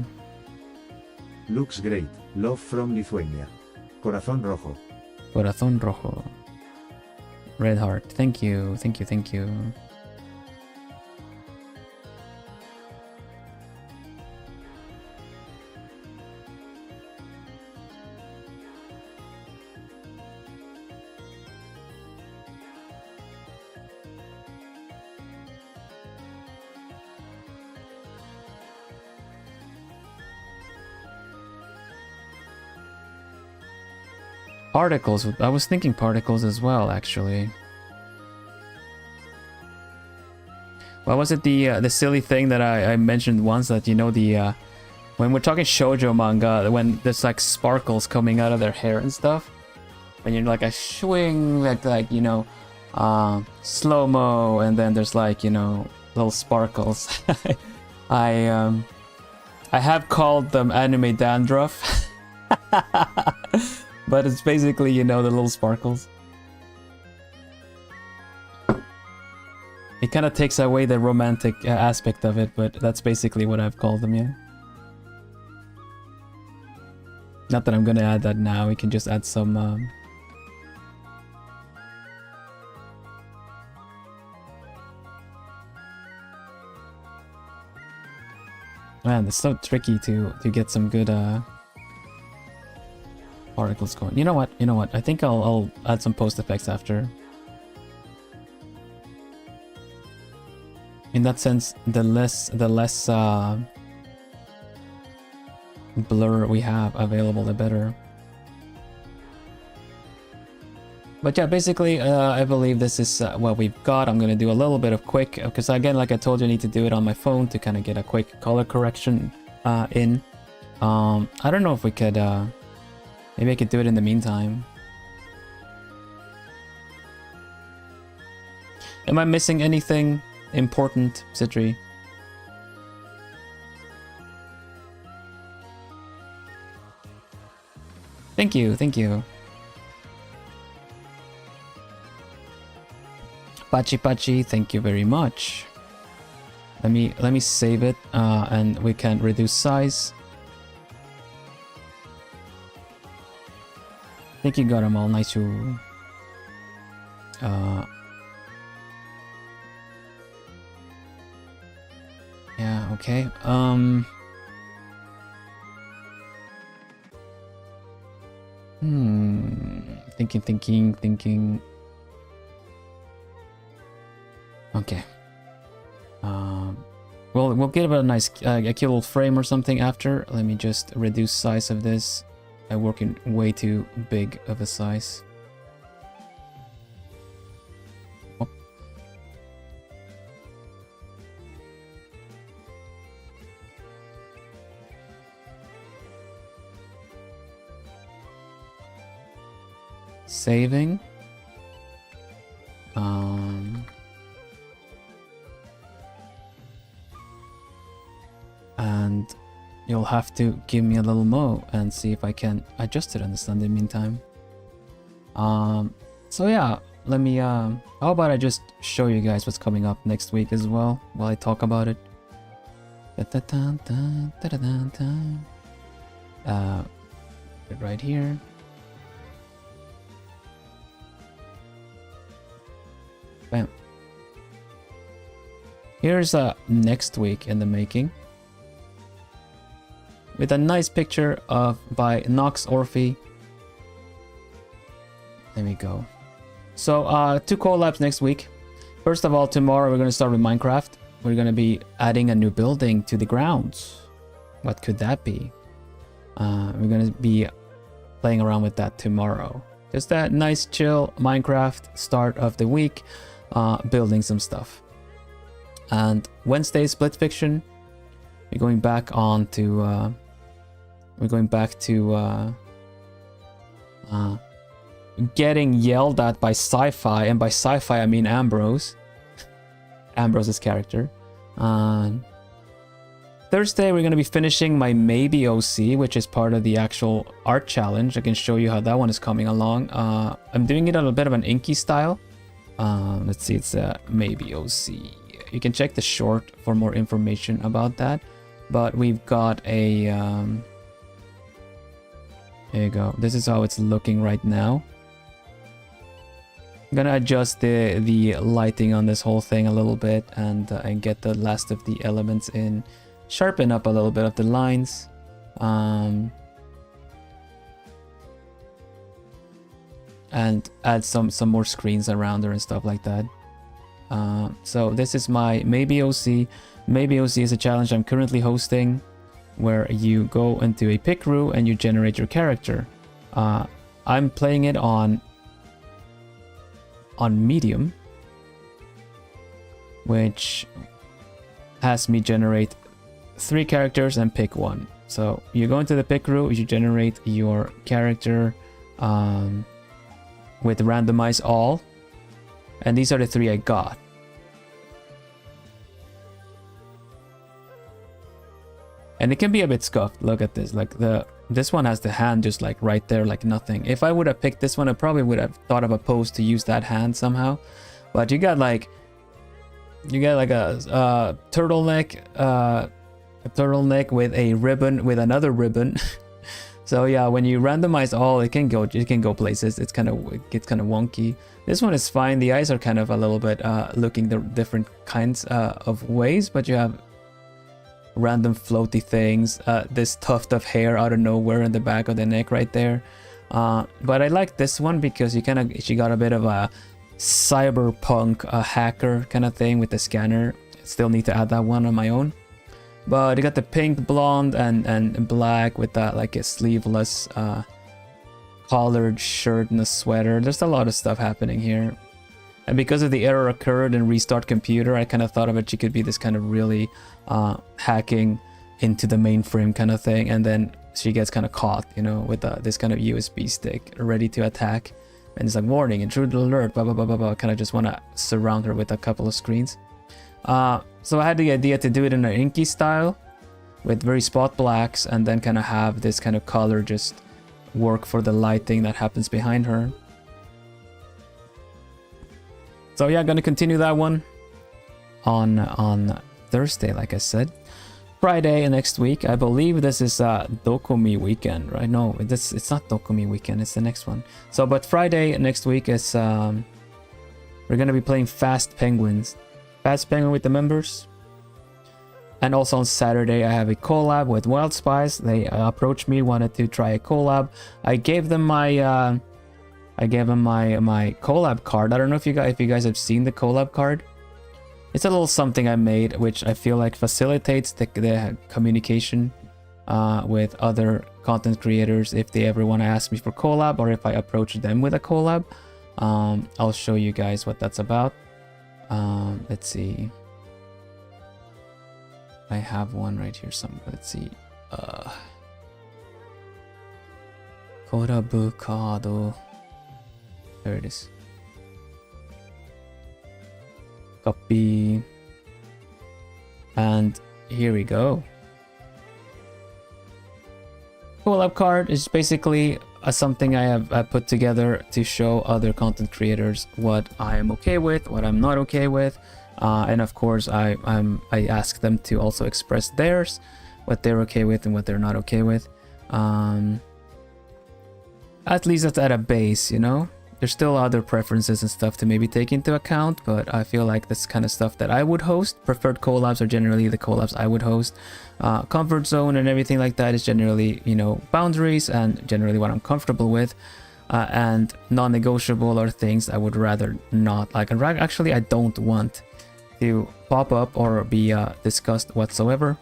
Looks great. Love from Lithuania. Corazón rojo. Corazón rojo. Red heart. Thank you. Particles. I was thinking particles as well, actually. What was it, the silly thing that I mentioned once, that, you know, the when we're talking shoujo manga, when there's like sparkles coming out of their hair and stuff, and you're like a swing, like you know, slow-mo, and then there's like, you know, little sparkles. I have called them anime dandruff. But it's basically, you know, the little sparkles. It kind of takes away the romantic aspect of it, but that's basically what I've called them, yeah. Not that I'm gonna add that now, we can just add some... Man, it's so tricky to get some good particles going. You know what? I think I'll add some post effects after. In that sense, the less blur we have available, the better. But yeah, basically, I believe this is what we've got. I'm going to do a little bit of quick, because again, like I told you, I need to do it on my phone to kind of get a quick color correction in. I don't know if we could, maybe I could do it in the meantime. Am I missing anything important, Citri? Thank you, thank you. Pachi Pachi, thank you very much. Let me save it, and we can reduce size. I think you got them all. Nice. Yeah. Okay. Thinking. Okay. Well, we'll get a nice, a cute little frame or something after. Let me just reduce size of this. I'm working way too big of a size. Oh. Saving. And you'll have to give me a little mo and see if I can adjust it in the meantime. So yeah, let me how about I just show you guys what's coming up next week as well while I talk about it. Right here. Bam. Here's next week in the making, with a nice picture by Nox Orphe. There we go. So 2 collabs next week. First of all, tomorrow we're going to start with Minecraft. We're going to be adding a new building to the grounds. What could that be? We're going to be playing around with that tomorrow. Just that nice chill Minecraft start of the week, building some stuff. And Wednesday, Split Fiction. We're going back on to getting yelled at by Sci-Fi, and by Sci-Fi I mean Ambrose. Ambrose's character. Thursday we're going to be finishing my Maybe OC, which is part of the actual art challenge. I can show you how that one is coming along. I'm doing it on a bit of an inky style. Let's see, it's Maybe OC. You can check the short for more information about that. But we've got a... there you go. This is how it's looking right now. I'm gonna adjust the lighting on this whole thing a little bit and get the last of the elements in. Sharpen up a little bit of the lines. And add some more screens around her and stuff like that. So this is my Maybe OC. Maybe OC is a challenge I'm currently hosting, where you go into a pick room and you generate your character. I'm playing it on medium, which has me generate 3 characters and pick one. So you go into the pick room, you generate your character with randomize all, and these are the 3 I got. And it can be a bit scuffed. Look at this. Like this one has the hand just like right there, like nothing. If I would have picked this one, I probably would have thought of a pose to use that hand somehow. But you got like a turtleneck with a ribbon with another ribbon. So yeah, when you randomize all, it can go places. It gets kind of wonky. This one is fine. The eyes are kind of a little bit looking the different kinds of ways, but you have random floaty things, this tuft of hair out of nowhere in the back of the neck right there. But I like this one because she got a bit of a cyberpunk hacker kind of thing with the scanner. Still need to add that one on my own. But you got the pink, blonde, and black with that like a sleeveless collared shirt and a sweater. There's a lot of stuff happening here. And because of the error occurred in restart computer, I kind of thought of it, she could be this kind of really hacking into the mainframe kind of thing. And then she gets kind of caught, you know, with this kind of USB stick ready to attack. And it's like, warning, intruder alert, blah, blah, blah, blah, blah. Kind of just want to surround her with a couple of screens. So I had the idea to do it in an inky style with very spot blacks and then kind of have this kind of color just work for the lighting that happens behind her. So yeah, gonna continue that one on Thursday, like I said. Friday next week, I believe this is Dokumi weekend, right? No, it's not Dokumi weekend, it's the next one. So, but Friday next week is we're gonna be playing Fast Penguins. Fast Penguin with the members. And also on Saturday, I have a collab with Wild Spice. They approached me, wanted to try a collab. I gave them my my collab card. I don't know if you guys have seen the collab card. It's a little something I made, which I feel like facilitates the communication with other content creators if they ever want to ask me for collab or if I approach them with a collab. I'll show you guys what that's about. Let's see. I have one right here somewhere. Let's see. Collab card. There it is. Copy. And here we go. Collab card is basically something I put together to show other content creators what I am okay with, what I'm not okay with, and of course I ask them to also express theirs, what they're okay with and what they're not okay with. At least that's at a base, you know. There's still other preferences and stuff to maybe take into account, but I feel like this kind of stuff that I would host. Preferred collabs are generally the collabs I would host. Comfort zone and everything like that is generally, you know, boundaries and generally what I'm comfortable with. And non-negotiable are things I would rather not like. And actually, I don't want to pop up or be discussed whatsoever.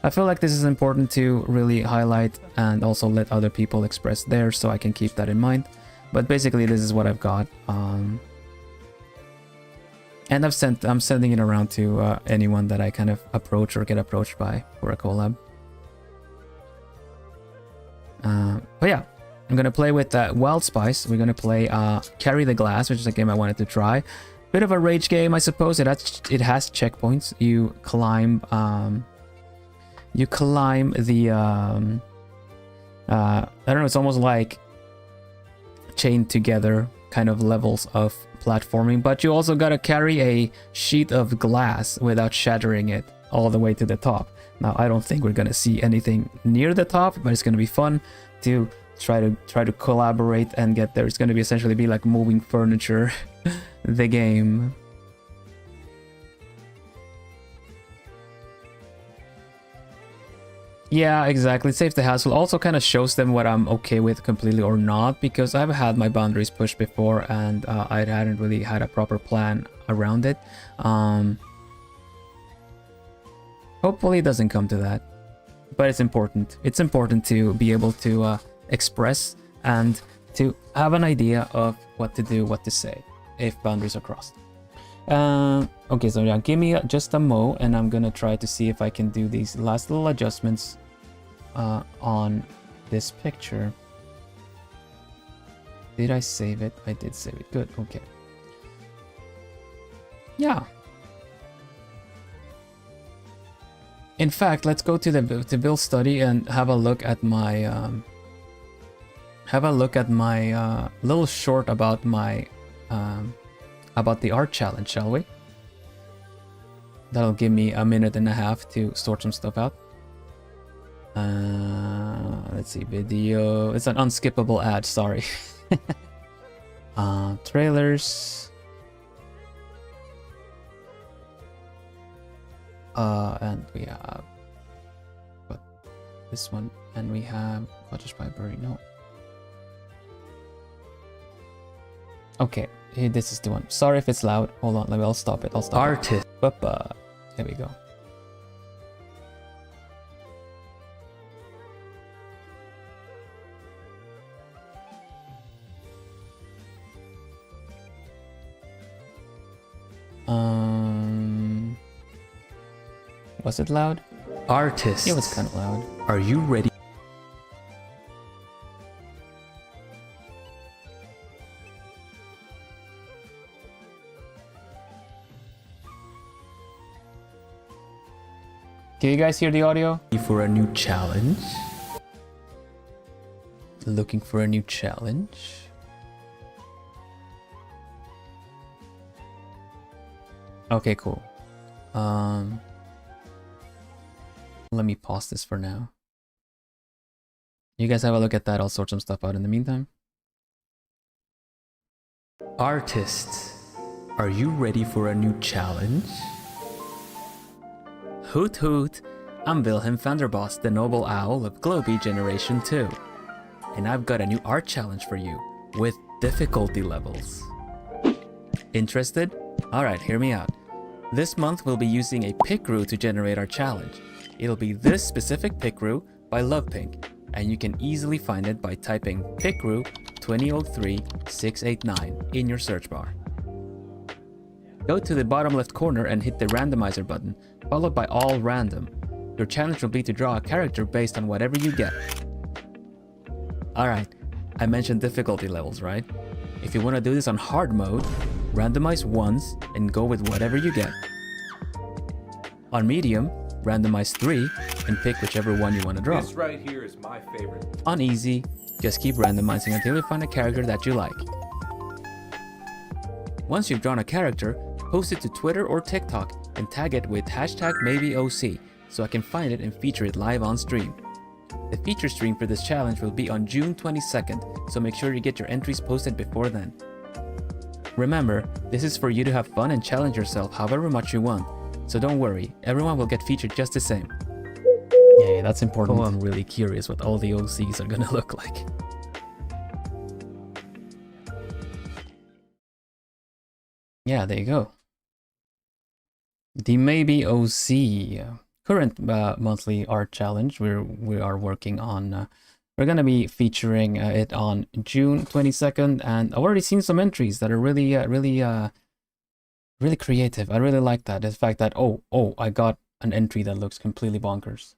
I feel like this is important to really highlight and also let other people express theirs, so I can keep that in mind. But basically, this is what I've got, and I'm sending it around to anyone that I kind of approach or get approached by for a collab. But yeah, I'm gonna play with Wild Spice. We're gonna play Carry the Glass, which is a game I wanted to try. Bit of a rage game, I suppose. It has checkpoints. You climb the I don't know. It's almost like chained together kind of levels of platforming, but you also gotta carry a sheet of glass without shattering it all the way to the top. Now I don't think we're gonna see anything near the top, but it's gonna be fun to try to collaborate and get there. It's gonna be essentially be like moving furniture the game. Yeah, exactly. It saves the hassle. Also kind of shows them what I'm okay with completely or not, because I've had my boundaries pushed before and I hadn't really had a proper plan around it. Hopefully it doesn't come to that, but it's important. It's important to be able to express and to have an idea of what to do, what to say if boundaries are crossed. Okay, so yeah, give me just a mo and I'm gonna try to see if I can do these last little adjustments on this picture. Did I save it? I did save it. Good, okay. Yeah. In fact, let's go to the build study and have a look at my little short about my about the art challenge, shall we? That'll give me a minute and a half to sort some stuff out. Let's see, video. It's an unskippable ad, sorry. Trailers. And we have this one, and we have Cottage by Berry. No. Okay, this is the one. Sorry if it's loud. Hold on, I'll stop it. I'll stop. Artist. There we go. Was it loud? Artist. It was kind of loud. Are you ready? Can you guys hear the audio? For a new challenge. Looking for a new challenge. Okay, cool. Let me pause this for now. You guys have a look at that. I'll sort some stuff out in the meantime. Artists, are you ready for a new challenge? Hoot hoot! I'm Vilhelm Vanderbos, the noble owl of Globie Generation 2. And I've got a new art challenge for you, with difficulty levels. Interested? Alright, hear me out. This month we'll be using a pick-ru to generate our challenge. It'll be this specific pick-ru by LovePink, and you can easily find it by typing pick-ru 2030689 in your search bar. Go to the bottom left corner and hit the randomizer button, followed by all random. Your challenge will be to draw a character based on whatever you get. Alright, I mentioned difficulty levels, right? If you want to do this on hard mode, randomize once and go with whatever you get. On medium, randomize 3 and pick whichever one you want to draw. This right here is my favorite. On easy, just keep randomizing until you find a character that you like. Once you've drawn a character, post it to Twitter or TikTok and tag it with #MaybeOC so I can find it and feature it live on stream. The feature stream for this challenge will be on June 22nd, so make sure you get your entries posted before then. Remember, this is for you to have fun and challenge yourself however much you want, so don't worry, everyone will get featured just the same. Yeah, that's important. Oh, I'm really curious what all the OCs are gonna look like. Yeah, there you go. The Maybe OC current monthly art challenge we are working on. We're gonna be featuring it on June 22nd, and I've already seen some entries that are really creative. I really like that. The fact that I got an entry that looks completely bonkers.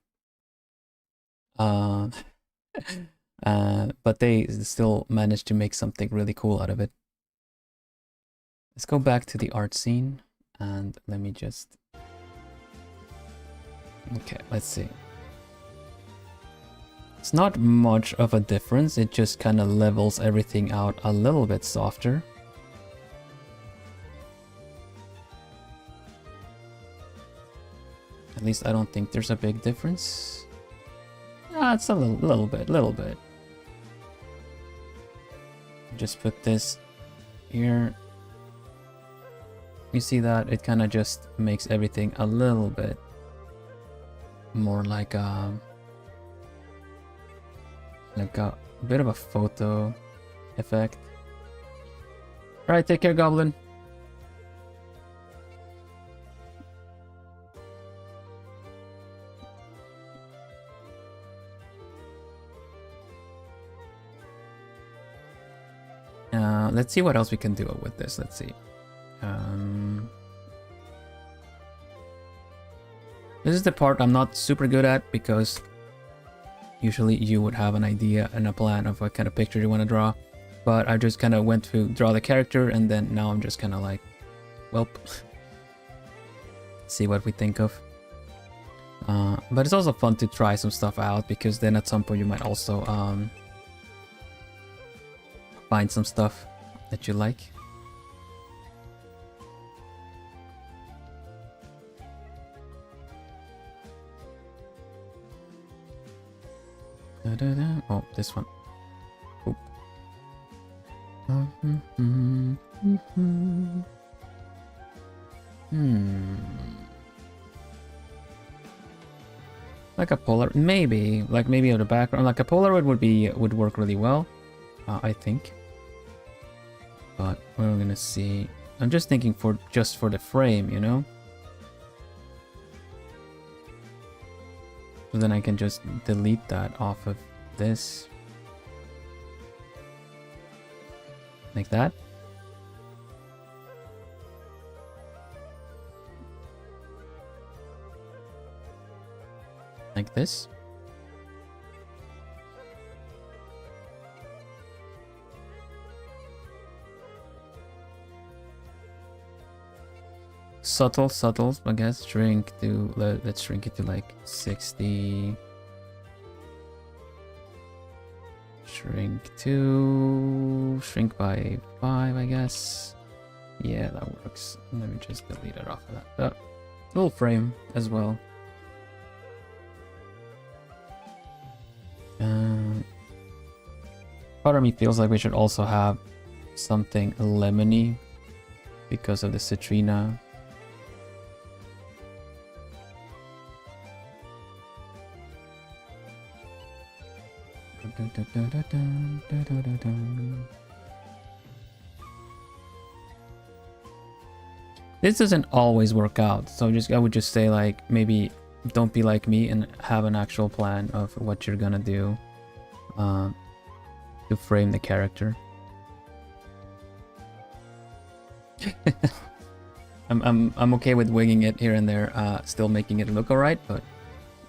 But they still managed to make something really cool out of it. Let's go back to the art scene and let me just... Okay, let's see. It's not much of a difference, it just kind of levels everything out a little bit softer. At least I don't think there's a big difference. It's a little bit. Just put this here. You see that? It kind of just makes everything a little bit more like a bit of a photo effect. Alright, take care, Goblin. Let's see what else we can do with this. Let's see. This is the part I'm not super good at, because usually you would have an idea and a plan of what kind of picture you want to draw, but I just kind of went to draw the character, and then now I'm just kind of like, welp, see what we think of. But it's also fun to try some stuff out, because then at some point you might also find some stuff that you like. Oh, this one. Oop. Like a Polaroid, maybe. Like maybe of the background. Like a Polaroid would work really well, I think. But we're gonna see. I'm just thinking just for the frame, you know. So then I can just delete that off of this. Like that. like this. Subtle, I guess. Shrink to, let's shrink it to like 60. Shrink by 5, I guess. Yeah, that works. Let me just delete it off of that. Little frame as well. Part of me feels like we should also have something lemony because of the citrina. This doesn't always work out, so I would just say, like, maybe don't be like me and have an actual plan of what you're gonna do to frame the character. I'm okay with winging it here and there, still making it look alright, but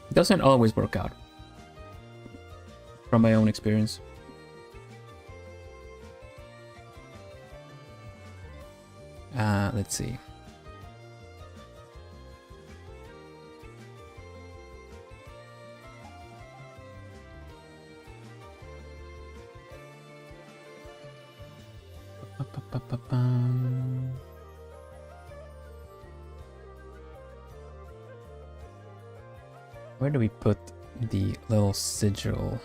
it doesn't always work out. From my own experience. Let's see. Where do we put the little sigil?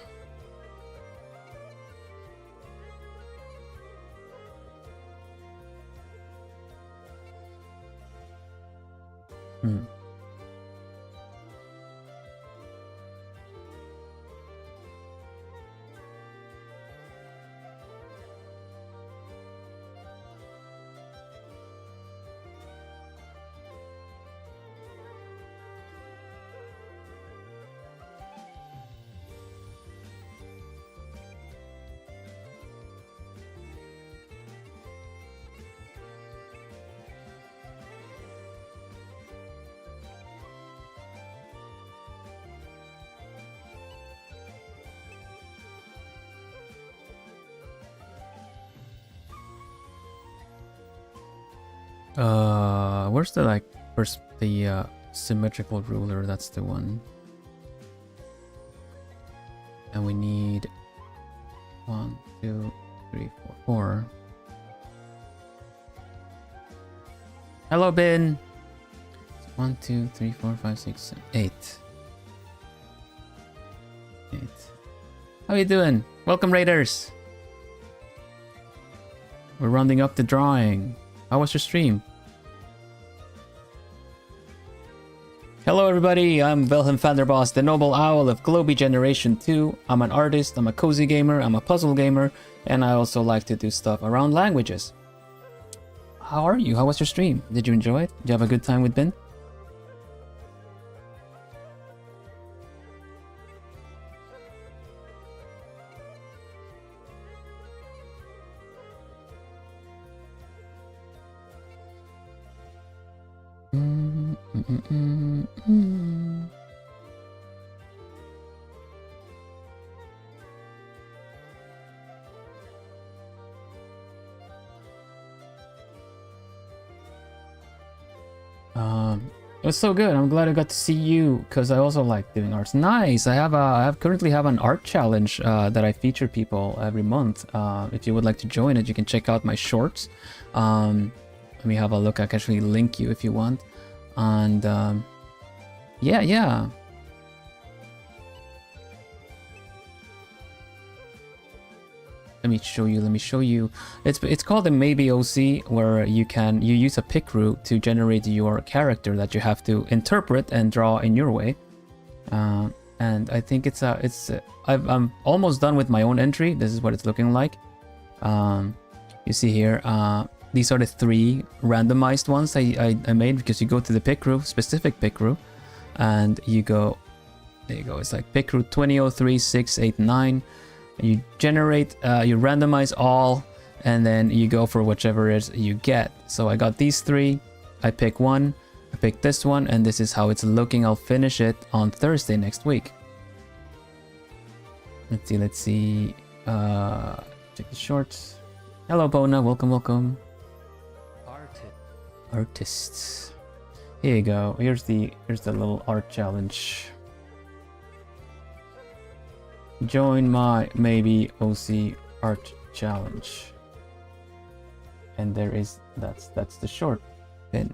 Where's the symmetrical ruler? That's the one. And we need 1, 2, 3, 4. Hello, Ben. 1, 2, 3, 4, 5, 6, 7, 8. 8. How you doing? Welcome, Raiders. We're rounding up the drawing. How was your stream? Hello everybody, I'm Vilhelm Vanderbos, the Noble Owl of Globie Generation 2. I'm an artist, I'm a cozy gamer, I'm a puzzle gamer, and I also like to do stuff around languages. How are you? How was your stream? Did you enjoy it? Did you have a good time with Ben? It was so good. I'm glad I got to see you because I also like doing arts. Nice. I currently have an art challenge that I feature people every month. If you would like to join it, you can check out my shorts. Let me have a look. I can actually link you if you want. And yeah. Let me show you. It's called a Maybe OC, where you use a pick route to generate your character that you have to interpret and draw in your way. And I think I'm almost done with my own entry. This is what it's looking like. You see here, these are the 3 randomized ones I made, because you go to the pick route, specific pick route, and you go, there you go. It's like pick route 2003 6 8 9. You generate, you randomize all, and then you go for whichever it is you get. So I got these 3, I pick one, I picked this one, and this is how it's looking. I'll finish it on Thursday next week. Let's see. Check the shorts. Hello, Bona. Welcome, welcome. Artists. Here you go. Here's the little art challenge. Join my maybe OC art challenge. And there is that's the short pin.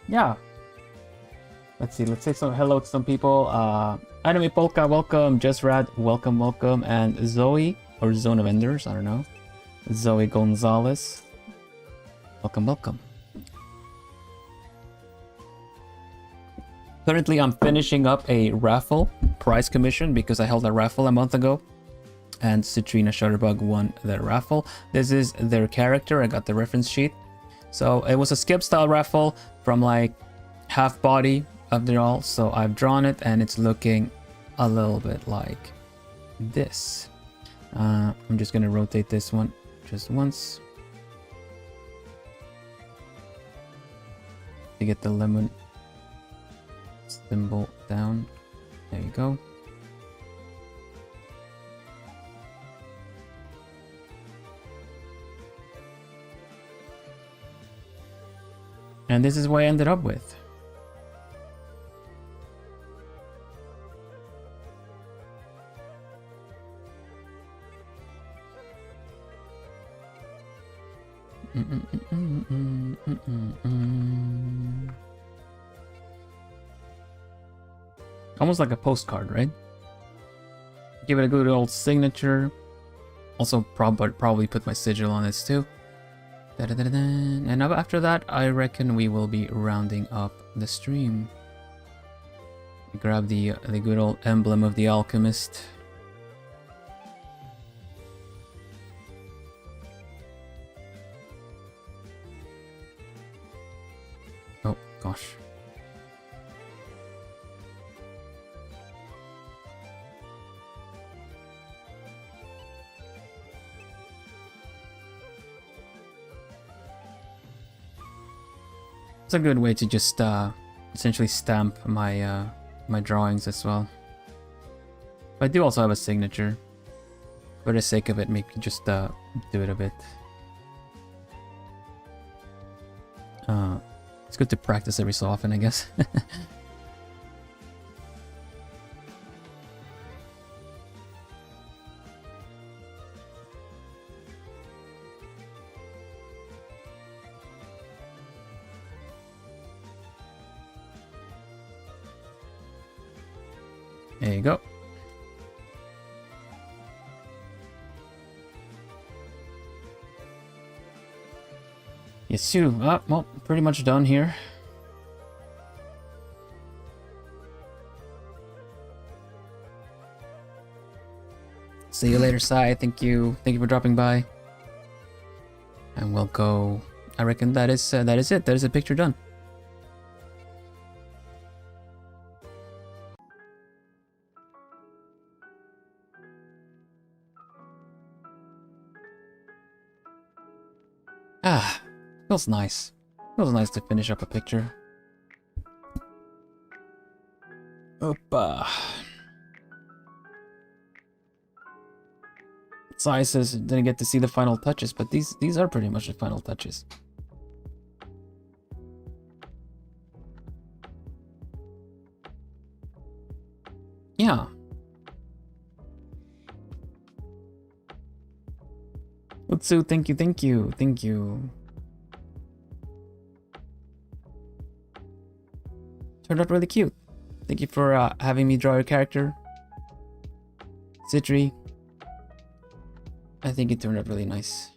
Yeah. Let's say some hello to some people. Anime Polka, welcome. Just Rad, welcome, welcome. And Zoe, or Zone of Enders, I don't know. Zoe Gonzalez, welcome, welcome. Currently, I'm finishing up a raffle prize commission because I held a raffle a month ago. And Citrina Shutterbug won the raffle. This is their character. I got the reference sheet. So it was a skip style raffle from like half body of it all. So I've drawn it and it's looking a little bit like this. I'm just gonna rotate this one just once to get the lemon symbol down. There you go. And this is what I ended up with. Almost like a postcard, right? Give it a good old signature. Also, probably put my sigil on this too. And now after that, I reckon we will be rounding up the stream. Grab the good old emblem of the alchemist. Oh gosh. It's a good way to just essentially stamp my my drawings as well. But I do also have a signature. For the sake of it, maybe just do it a bit. It's good to practice every so often, I guess. There you go. Yes, you. Well, pretty much done here. See you later, Sai. Thank you. Thank you for dropping by. And we'll go. I reckon that is it. That is a picture done. Feels nice. Feels nice to finish up a picture. Opa. Sai says didn't get to see the final touches, but these are pretty much the final touches. Yeah. Utsu, thank you, thank you, thank you. Turned out really cute. Thank you for having me draw your character. Citri. I think it turned out really nice.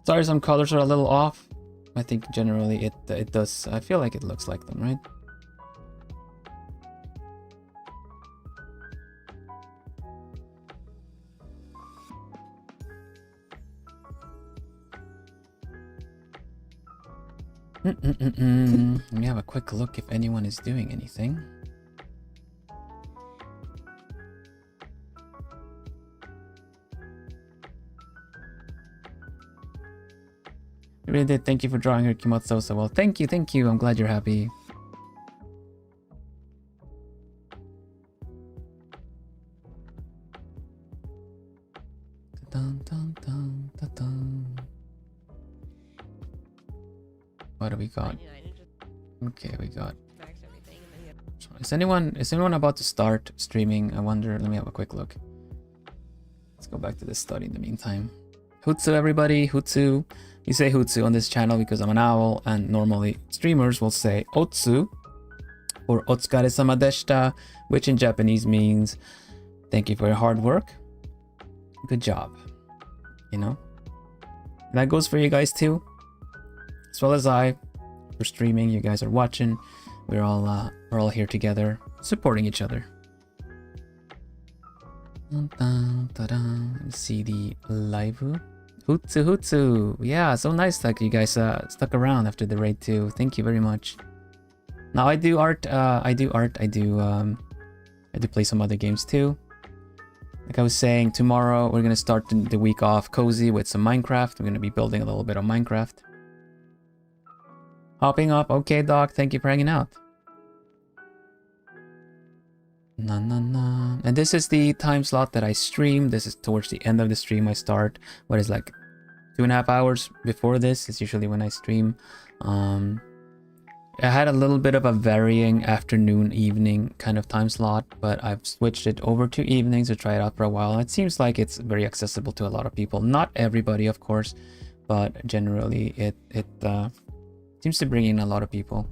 Sorry, some colors are a little off. I think generally it does. I feel like it looks like them, right? Let me have a quick look if anyone is doing anything. You really did. Thank you for drawing her Kimotsu so well. Thank you, thank you. I'm glad you're happy. Dun, dun, dun, dun, dun. What do we got? Okay, we got. Is anyone about to start streaming? I wonder. Let me have a quick look. Let's go back to this study in the meantime. Hutsu, everybody. Hutsu. We say Hutsu on this channel because I'm an owl, and normally streamers will say Otsu or Otsukare-sama deshita, which in Japanese means thank you for your hard work. Good job. You know? That goes for you guys too. As well as I. We're streaming, you guys are watching. We're all here together, supporting each other. Let's see the live. Hutsu. Yeah, so nice that you guys stuck around after the raid too. Thank you very much. Now I do art. I do play some other games too. Like I was saying, tomorrow we're gonna start the week off cozy with some Minecraft. We're gonna be building a little bit of Minecraft. Hopping up. Okay, Doc. Thank you for hanging out. And this is the time slot that I stream. This is towards the end of the stream. I start what is like 2.5 hours before this. It's usually when I stream. I had a little bit of a varying afternoon, evening kind of time slot, but I've switched it over to evenings to try it out for a while. It seems like it's very accessible to a lot of people. Not everybody, of course, but generally it seems to bring in a lot of people.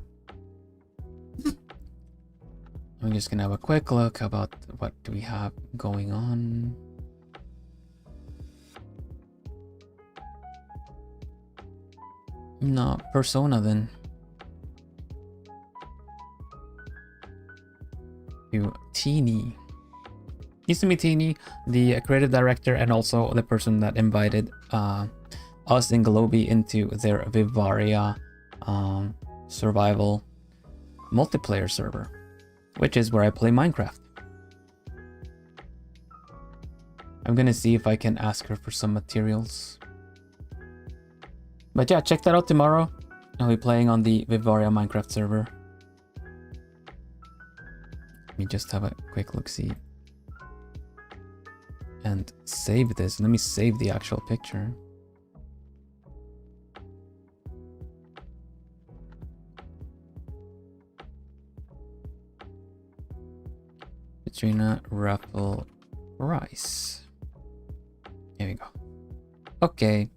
I'm just gonna have a quick look about what do we have going on. No, Persona then. Teeny. Used to be Teeny, the creative director and also the person that invited us in Globie into their Vivaria survival multiplayer server, which is where I play Minecraft. I'm gonna see if I can ask her for some materials. But yeah, check that out tomorrow. I'll be playing on the Vivaria Minecraft server. Let me just have a quick look-see. And save this. Let me save the actual picture. Katrina Raffle Rice. Here we go. Okay.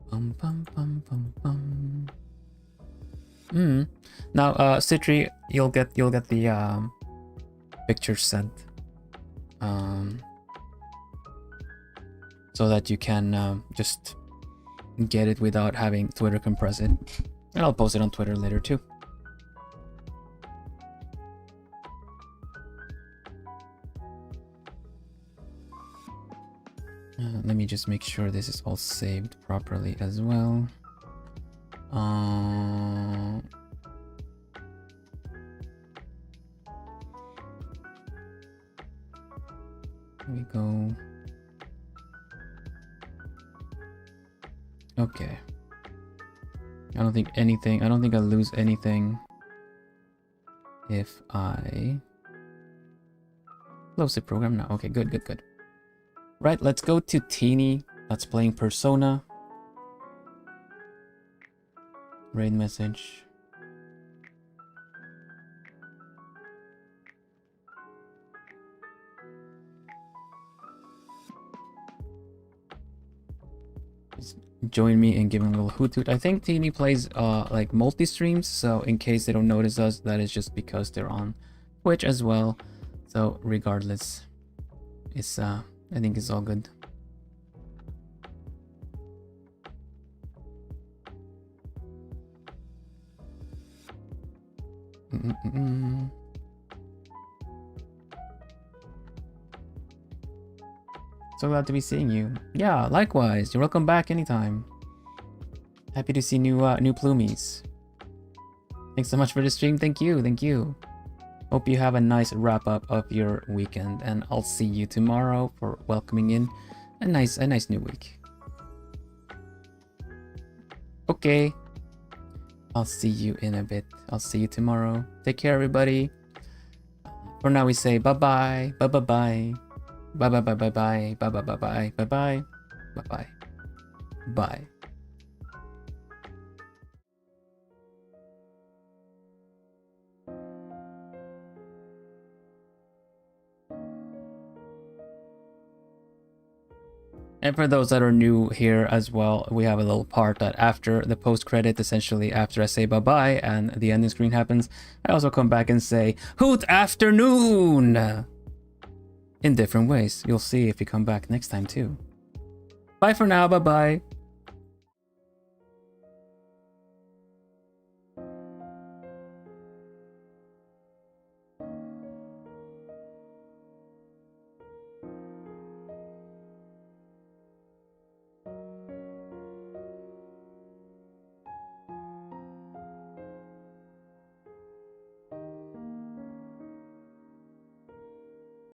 Bum, bum, bum, bum, bum. Now, Citri, you'll get the picture sent, so that you can just get it without having Twitter compress it, and I'll post it on Twitter later too. Let me just make sure this is all saved properly as well. Here we go. Okay. I don't think I'll lose anything if I close the program now. Okay, good. Right, let's go to Teeny. That's playing Persona. Raid message. Just join me and give him a little hoot hoot. I think Teeny plays like multi-streams, so in case they don't notice us, that is just because they're on Twitch as well. So regardless, it's I think it's all good. So glad to be seeing you. Yeah, likewise. You're welcome back anytime. Happy to see new plumies. Thanks so much for the stream. Thank you. Thank you. Hope you have a nice wrap up of your weekend, and I'll see you tomorrow for welcoming in a nice new week. Okay. I'll see you in a bit. I'll see you tomorrow. Take care, everybody. For now, we say bye-bye. Bye-bye-bye. Bye-bye-bye-bye-bye. Bye-bye-bye-bye. Bye-bye. Bye-bye. Bye. And for those that are new here as well, we have a little part that after the post credit, essentially after I say bye-bye and the ending screen happens, I also come back and say, Hoot afternoon! In different ways. You'll see if you come back next time too. Bye for now, bye-bye.